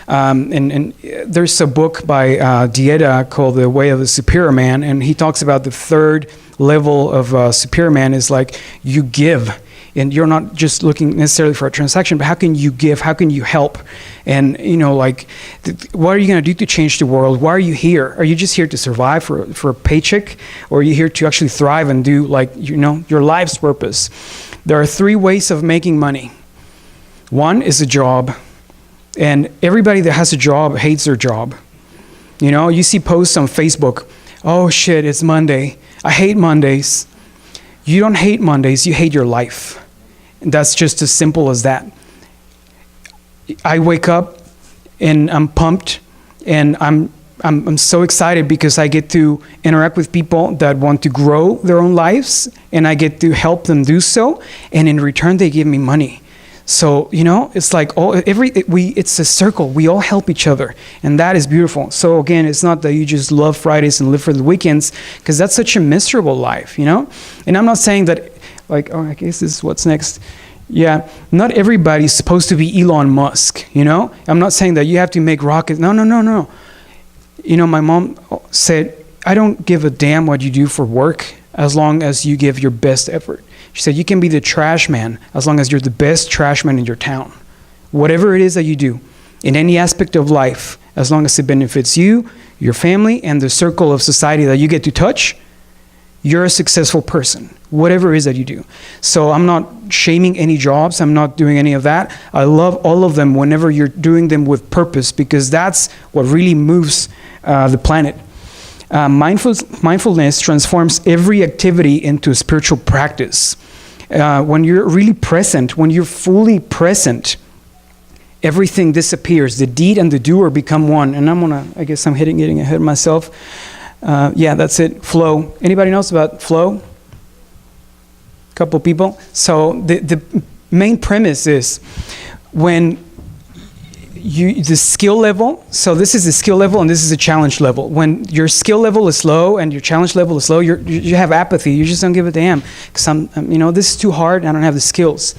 S2: And there's a book by Dieta called The Way of the Superior Man, and he talks about the 3rd level of Superior Man is like you give. And you're not just looking necessarily for a transaction, but how can you give? How can you help? And, what are you going to do to change the world? Why are you here? Are you just here to survive for a paycheck? Or are you here to actually thrive and do, your life's purpose? There are 3 ways of making money. One is a job. And everybody that has a job hates their job. You see posts on Facebook, oh shit, it's Monday. I hate Mondays. You don't hate Mondays, you hate your life. And that's just as simple as that. I wake up and I'm pumped and I'm so excited because I get to interact with people that want to grow their own lives and I get to help them do so. And in return, they give me money. So, it's like it's a circle. We all help each other. And that is beautiful. So again, it's not that you just love Fridays and live for the weekends because that's such a miserable life, And I'm not saying that I guess this is what's next. Yeah, not everybody's supposed to be Elon Musk, I'm not saying that you have to make rockets. No. My mom said, I don't give a damn what you do for work as long as you give your best effort. She said, you can be the trash man as long as you're the best trash man in your town. Whatever it is that you do, in any aspect of life, as long as it benefits you, your family, and the circle of society that you get to touch, you're a successful person, whatever it is that you do. So I'm not shaming any jobs. I'm not doing any of that. I love all of them whenever you're doing them with purpose because that's what really moves the planet. Mindfulness transforms every activity into a spiritual practice. When you're really present, when you're fully present, everything disappears. The deed and the doer become one. And I guess I'm getting ahead of myself. That's it. Flow. Anybody knows about flow? Couple people. So the main premise is when the skill level, so this is the skill level and this is the challenge level. When your skill level is low and your challenge level is low, you have apathy. You just don't give a damn. Because this is too hard, I don't have the skills.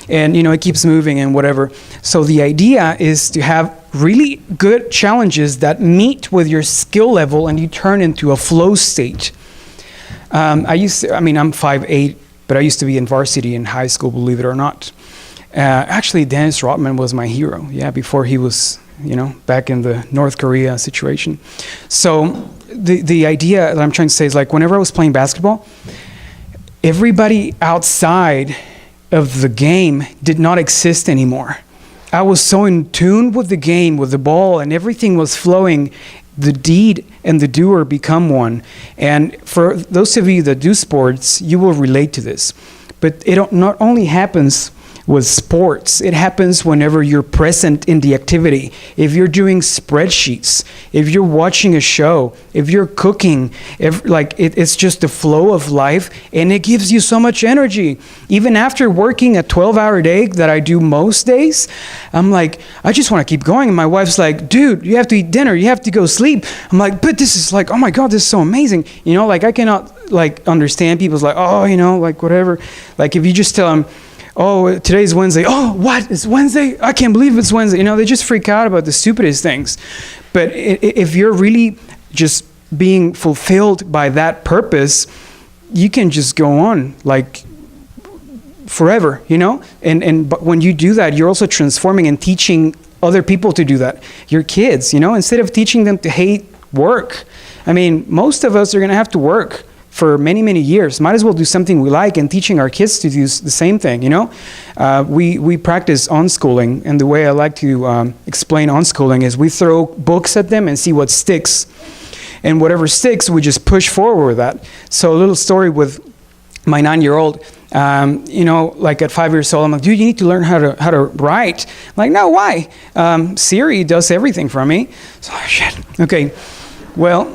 S2: And, it keeps moving and whatever. So the idea is to have really good challenges that meet with your skill level and you turn into a flow state. I'm 5'8", but I used to be in varsity in high school, believe it or not. Actually, Dennis Rodman was my hero. Yeah, before he was, back in the North Korea situation. So the idea that I'm trying to say is like whenever I was playing basketball, everybody outside of the game did not exist anymore. I was so in tune with the game, with the ball, and everything was flowing. The deed and the doer become one. And for those of you that do sports, you will relate to this. But it not only happens with sports, it happens whenever you're present in the activity. If you're doing spreadsheets, if you're watching a show, if you're cooking, it's just the flow of life, and it gives you so much energy. Even after working a 12-hour day that I do most days, I'm like, I just want to keep going. And my wife's like, dude, you have to eat dinner, you have to go sleep. I'm like, but this is like, oh my God, this is so amazing. I cannot understand people's whatever. Like if you just tell them, oh, today's Wednesday. Oh, what? It's Wednesday? I can't believe it's Wednesday. They just freak out about the stupidest things. But if you're really just being fulfilled by that purpose, you can just go on forever, But when you do that, you're also transforming and teaching other people to do that. Your kids, instead of teaching them to hate work. Most of us are going to have to work for many, many years. Might as well do something we like, and teaching our kids to do the same thing, We practice unschooling, and the way I like to explain unschooling is we throw books at them and see what sticks. And whatever sticks, we just push forward with that. So a little story with my 9-year-old, at 5 years old, I'm like, dude, you need to learn how to write. I'm like, no, why? Siri does everything for me. So, shit. Okay. Well,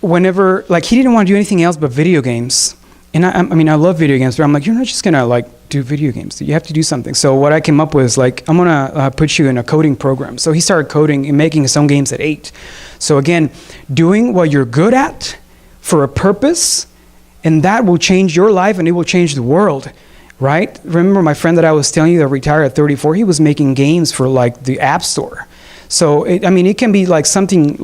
S2: whenever, he didn't want to do anything else but video games. And I love video games, but I'm like, you're not just going to do video games. You have to do something. So what I came up with is I'm going to put you in a coding program. So he started coding and making his own games at 8. So again, doing what you're good at for a purpose, and that will change your life and it will change the world, right? Remember my friend that I was telling you that retired at 34, he was making games for the App Store. So, it can be something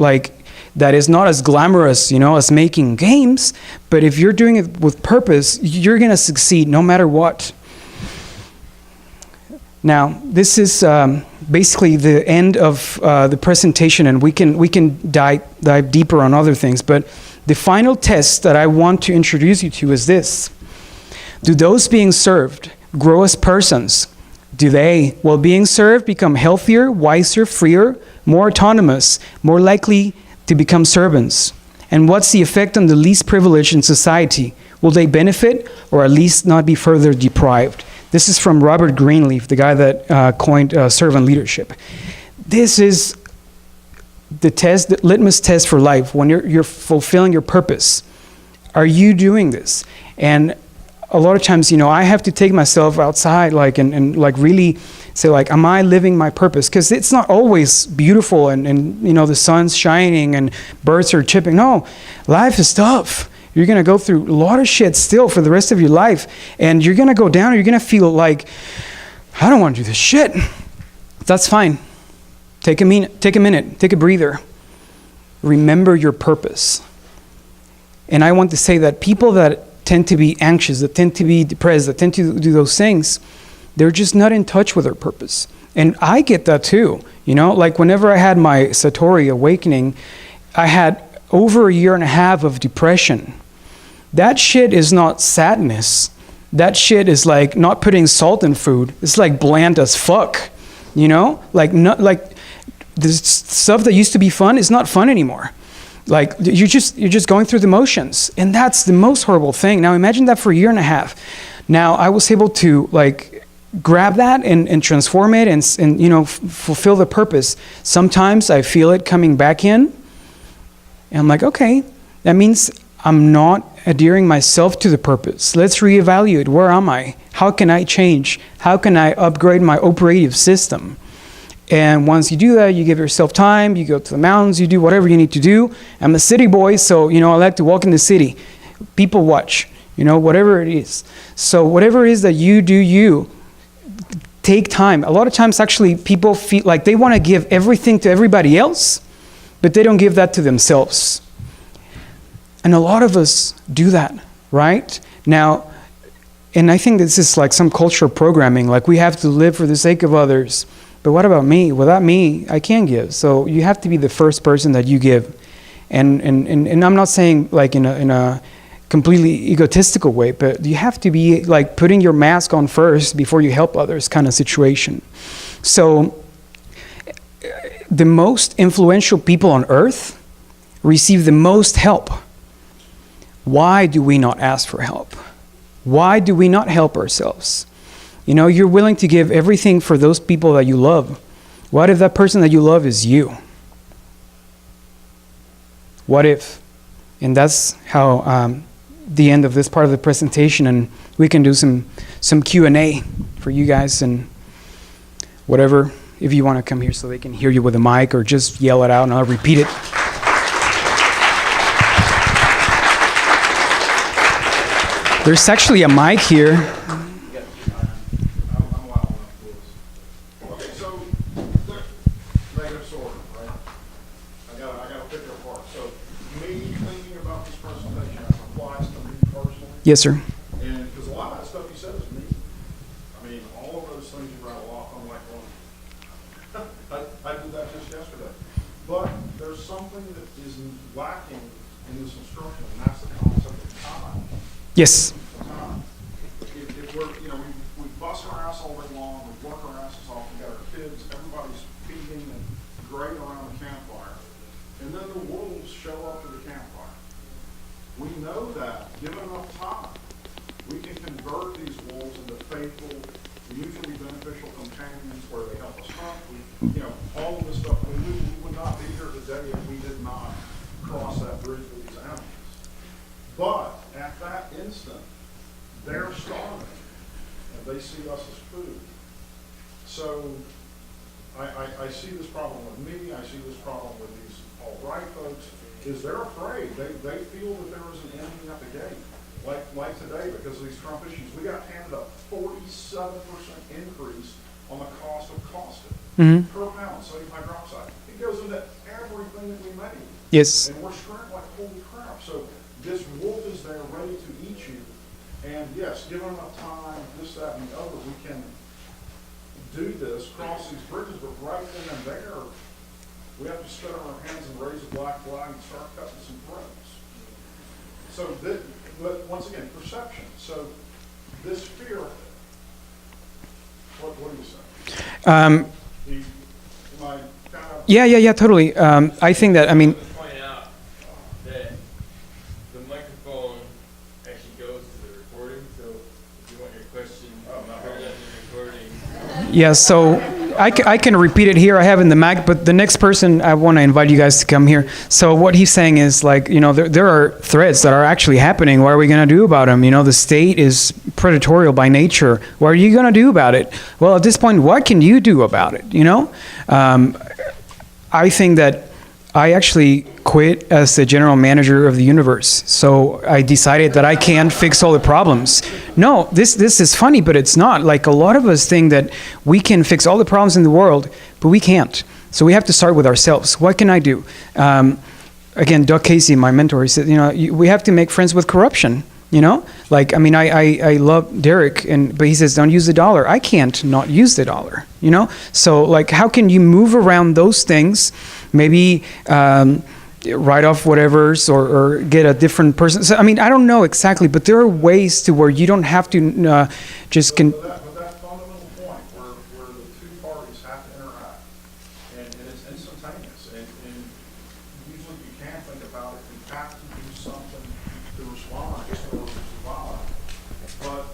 S2: that is not as glamorous, as making games, but if you're doing it with purpose, you're going to succeed no matter what. Now, this is basically the end of the presentation, and we can dive deeper on other things, but the final test that I want to introduce you to is this. Do those being served grow as persons? Do they, while being served, become healthier, wiser, freer, more autonomous, more likely to become servants? And what's the effect on the least privileged in society? Will they benefit or at least not be further deprived? This is from Robert Greenleaf, the guy that coined servant leadership. This is the litmus test for life when you're fulfilling your purpose. Are you doing this? And a lot of times, I have to take myself outside, and really say, am I living my purpose? Because it's not always beautiful and the sun's shining and birds are chirping. No, life is tough. You're going to go through a lot of shit still for the rest of your life. And you're going to go down and you're going to feel like, I don't want to do this shit. That's fine. Take a minute, take a breather. Remember your purpose. And I want to say that people that tend to be anxious, that tend to be depressed, that tend to do those things, they're just not in touch with their purpose. And I get that too. Whenever I had my Satori awakening, I had over 1.5 years of depression. That shit is not sadness. That shit is not putting salt in food. It's bland as fuck. The stuff that used to be fun is not fun anymore. You're just going through the motions, and that's the most horrible thing. Now imagine that for 1.5 years. Now I was able to grab that and transform it and fulfill the purpose. Sometimes I feel it coming back in, and I'm like, okay, that means I'm not adhering myself to the purpose. Let's reevaluate. Where am I? How can I change? How can I upgrade my operative system? And once you do that, you give yourself time, you go to the mountains, you do whatever you need to do. I'm a city boy, so, I like to walk in the city. People watch, whatever it is. So whatever it is that you do, take time. A lot of times, actually, people feel like they want to give everything to everybody else, but they don't give that to themselves. And a lot of us do that, right? Now, and I think this is like some cultural programming, like we have to live for the sake of others. But what about me? Without me, I can't give. So you have to be the first person that you give. And I'm not saying like in a completely egotistical way, but you have to be like putting your mask on first before you help others kind of situation. So the most influential people on earth receive the most help. Why do we not ask for help? Why do we not help ourselves? You're willing to give everything for those people that you love. What if that person that you love is you? What if? And that's how the end of this part of the presentation, and we can do some Q&A for you guys and whatever, if you want to come here so they can hear you with a mic, or just yell it out and I'll repeat it. There's actually a mic here. Yes, sir.
S6: And because a lot of that stuff you said is me. I mean, all of those things you rattle off, I'm like, well, I did that just yesterday. But there's something that is lacking in this instruction, and that's the concept of time.
S2: Yes.
S6: Time. If we're, we bust our ass all day long, we work our asses off, we got our kids, everybody's feeding and great around the campfire. And then the wolves show up to the campfire. We know that, given enough time, we can convert these wolves into faithful, mutually beneficial companions where they help us hunt. All of this stuff. We would not be here today if we did not cross that bridge with these animals. But at that instant, they're starving, and they see us as food. So I see this problem with me. I see this problem with these alt-right folks. Is they're afraid. They feel that there is an enemy at the gate. Like today, because of these Trump issues, we got handed a 47% increase on the cost of caustic per pound, sodium hydroxide. It goes into everything that we make.
S2: Yes.
S6: And we're scrambling like, holy crap. So this wolf is there ready to eat you. And yes, given enough time, this, that, and the other, we can do this, cross these bridges, but right then and there, we have to spit on our hands and raise a black flag and start cutting some throats. So, but once again, perception. So, this fear, what do you say? Am I kind of...
S2: Yeah, totally. I think that,
S4: Point out that the microphone actually goes to the recording, so if you want your question heard in the recording.
S2: Yeah, so I can repeat it here. I have in the Mac, but the next person, I want to invite you guys to come here. So what he's saying is like, there are threats that are actually happening. What are we going to do about them? The state is predatorial by nature. What are you going to do about it? Well, at this point, what can you do about it? I think that I actually quit as the general manager of the universe. So I decided that I can't fix all the problems. No, this is funny, but it's not. Like a lot of us think that we can fix all the problems in the world, but we can't. So we have to start with ourselves. What can I do? Again, Doug Casey, my mentor, he said, we have to make friends with corruption. I love Derek, but he says, don't use the dollar. I can't not use the dollar, So, how can you move around those things? Maybe write off whatever's or get a different person. So, I don't know exactly, but there are ways to where you don't have to just...
S6: But that fundamental point where the two parties have to interact, and it's instantaneous, and usually you can think about it, you have to do something to respond or survive, but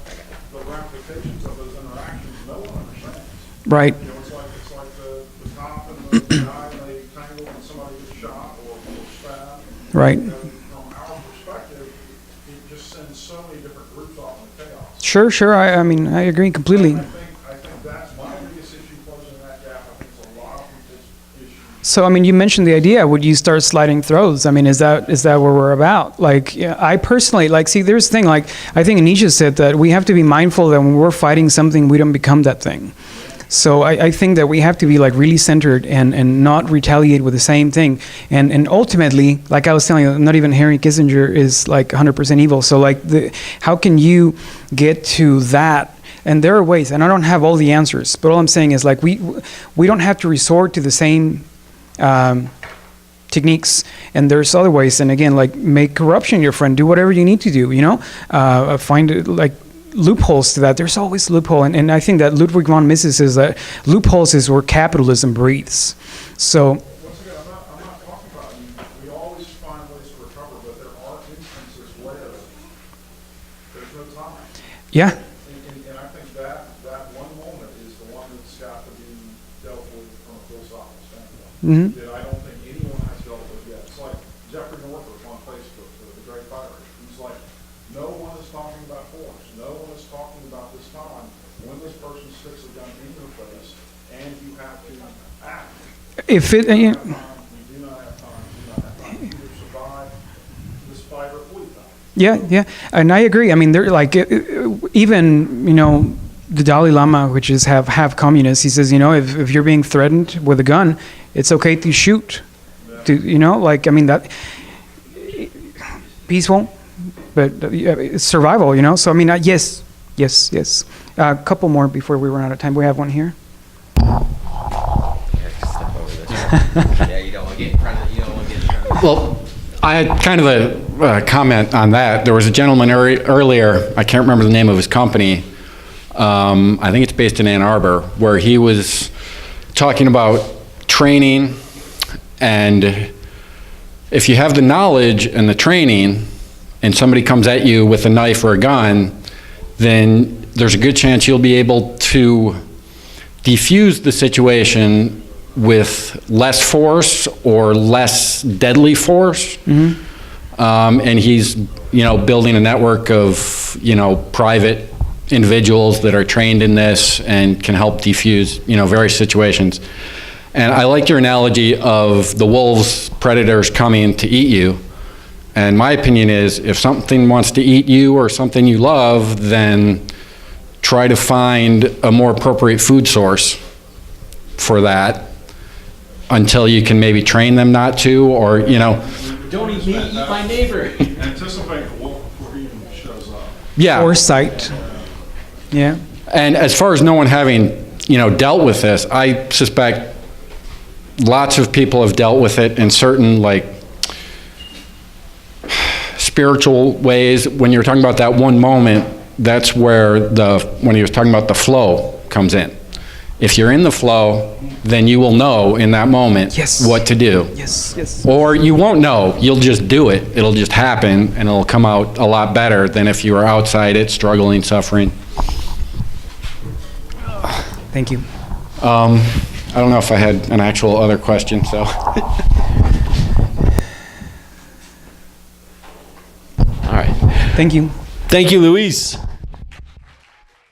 S6: the ramifications of those interactions, no one understands.
S2: Right.
S6: It's like the cop and the guy, and they tangle and somebody gets shot or stabbed.
S2: Right.
S6: From our perspective, it just sends so many different groups off into chaos.
S2: Sure. I agree completely.
S6: I think that's my biggest issue closing that gap. I think it's a lot
S2: So, I mean, you mentioned the idea. Would you start sliding throws? I mean, is that what we're about? Like, yeah, I personally, like, see, there's the thing, like, I think Nietzsche said that we have to be mindful that when we're fighting something, we don't become that thing. So I think that we have to be, like, really centered and not retaliate with the same thing. And ultimately, like I was telling you, not even Henry Kissinger is, like, 100% evil. So, like, how can you get to that? And there are ways, and I don't have all the answers, but all I'm saying is, like, we don't have to resort to the same techniques, and there's other ways. And again, like, make corruption your friend. Do whatever you need to do. Find like loopholes to that. There's always loophole, and I think that Ludwig von Mises says that loopholes is where capitalism breathes. So.
S6: Once again, I'm not talking about, we always find ways to recover, but there are instances where there's no time.
S2: Yeah.
S6: And I think that one moment is the one that's got to be dealt with from a philosophical standpoint.
S2: Mm-hmm.
S6: That I don't think anyone has dealt with yet. It's like Jeffrey Northrop on Facebook, the great fighter. He's like, no one is talking about force. No one is talking about this time when this person sticks a gun in your face and you have to act.
S2: If it,
S6: We do not have time. We do not have time. You either survive this fight or flee from it.
S2: yeah, and I agree. I mean, they're like, even, the Dalai Lama, which is half communist, he says, if you're being threatened with a gun, it's okay to shoot. I mean, that peaceful, but it's survival, So I mean, yes. A couple more before we run out of time. We have one here.
S3: Step over this one. Yeah, you don't want to get in front of it. You don't want to get in front of it.
S7: Well, I had kind of a comment on that. There was a gentleman earlier, I can't remember the name of his company, I think it's based in Ann Arbor, where he was talking about training, and if you have the knowledge and the training, and somebody comes at you with a knife or a gun, then there's a good chance you'll be able to defuse the situation with less force or less deadly force. Mm-hmm. And he's, building a network of, private individuals that are trained in this and can help defuse, various situations. And I like your analogy of the wolves, predators coming to eat you. And my opinion is, if something wants to eat you or something you love, then try to find a more appropriate food source for that until you can maybe train them not to, or,
S1: Don't eat me, eat my neighbor.
S6: Anticipate the wolf before he even shows up.
S7: yeah.
S2: Foresight. Yeah.
S7: And as far as no one having, dealt with this, I suspect lots of people have dealt with it in certain, like, spiritual ways. When you're talking about that one moment, that's where when he was talking about the flow comes in. If you're in the flow, then you will know in that moment
S2: Yes.
S7: what to do.
S2: Yes.
S7: Or you won't know, you'll just do it. It'll just happen, and it'll come out a lot better than if you were outside it, struggling, suffering.
S2: Thank you.
S7: I don't know if I had an actual other question, so.
S1: All right.
S2: Thank you.
S1: Thank you, Luis.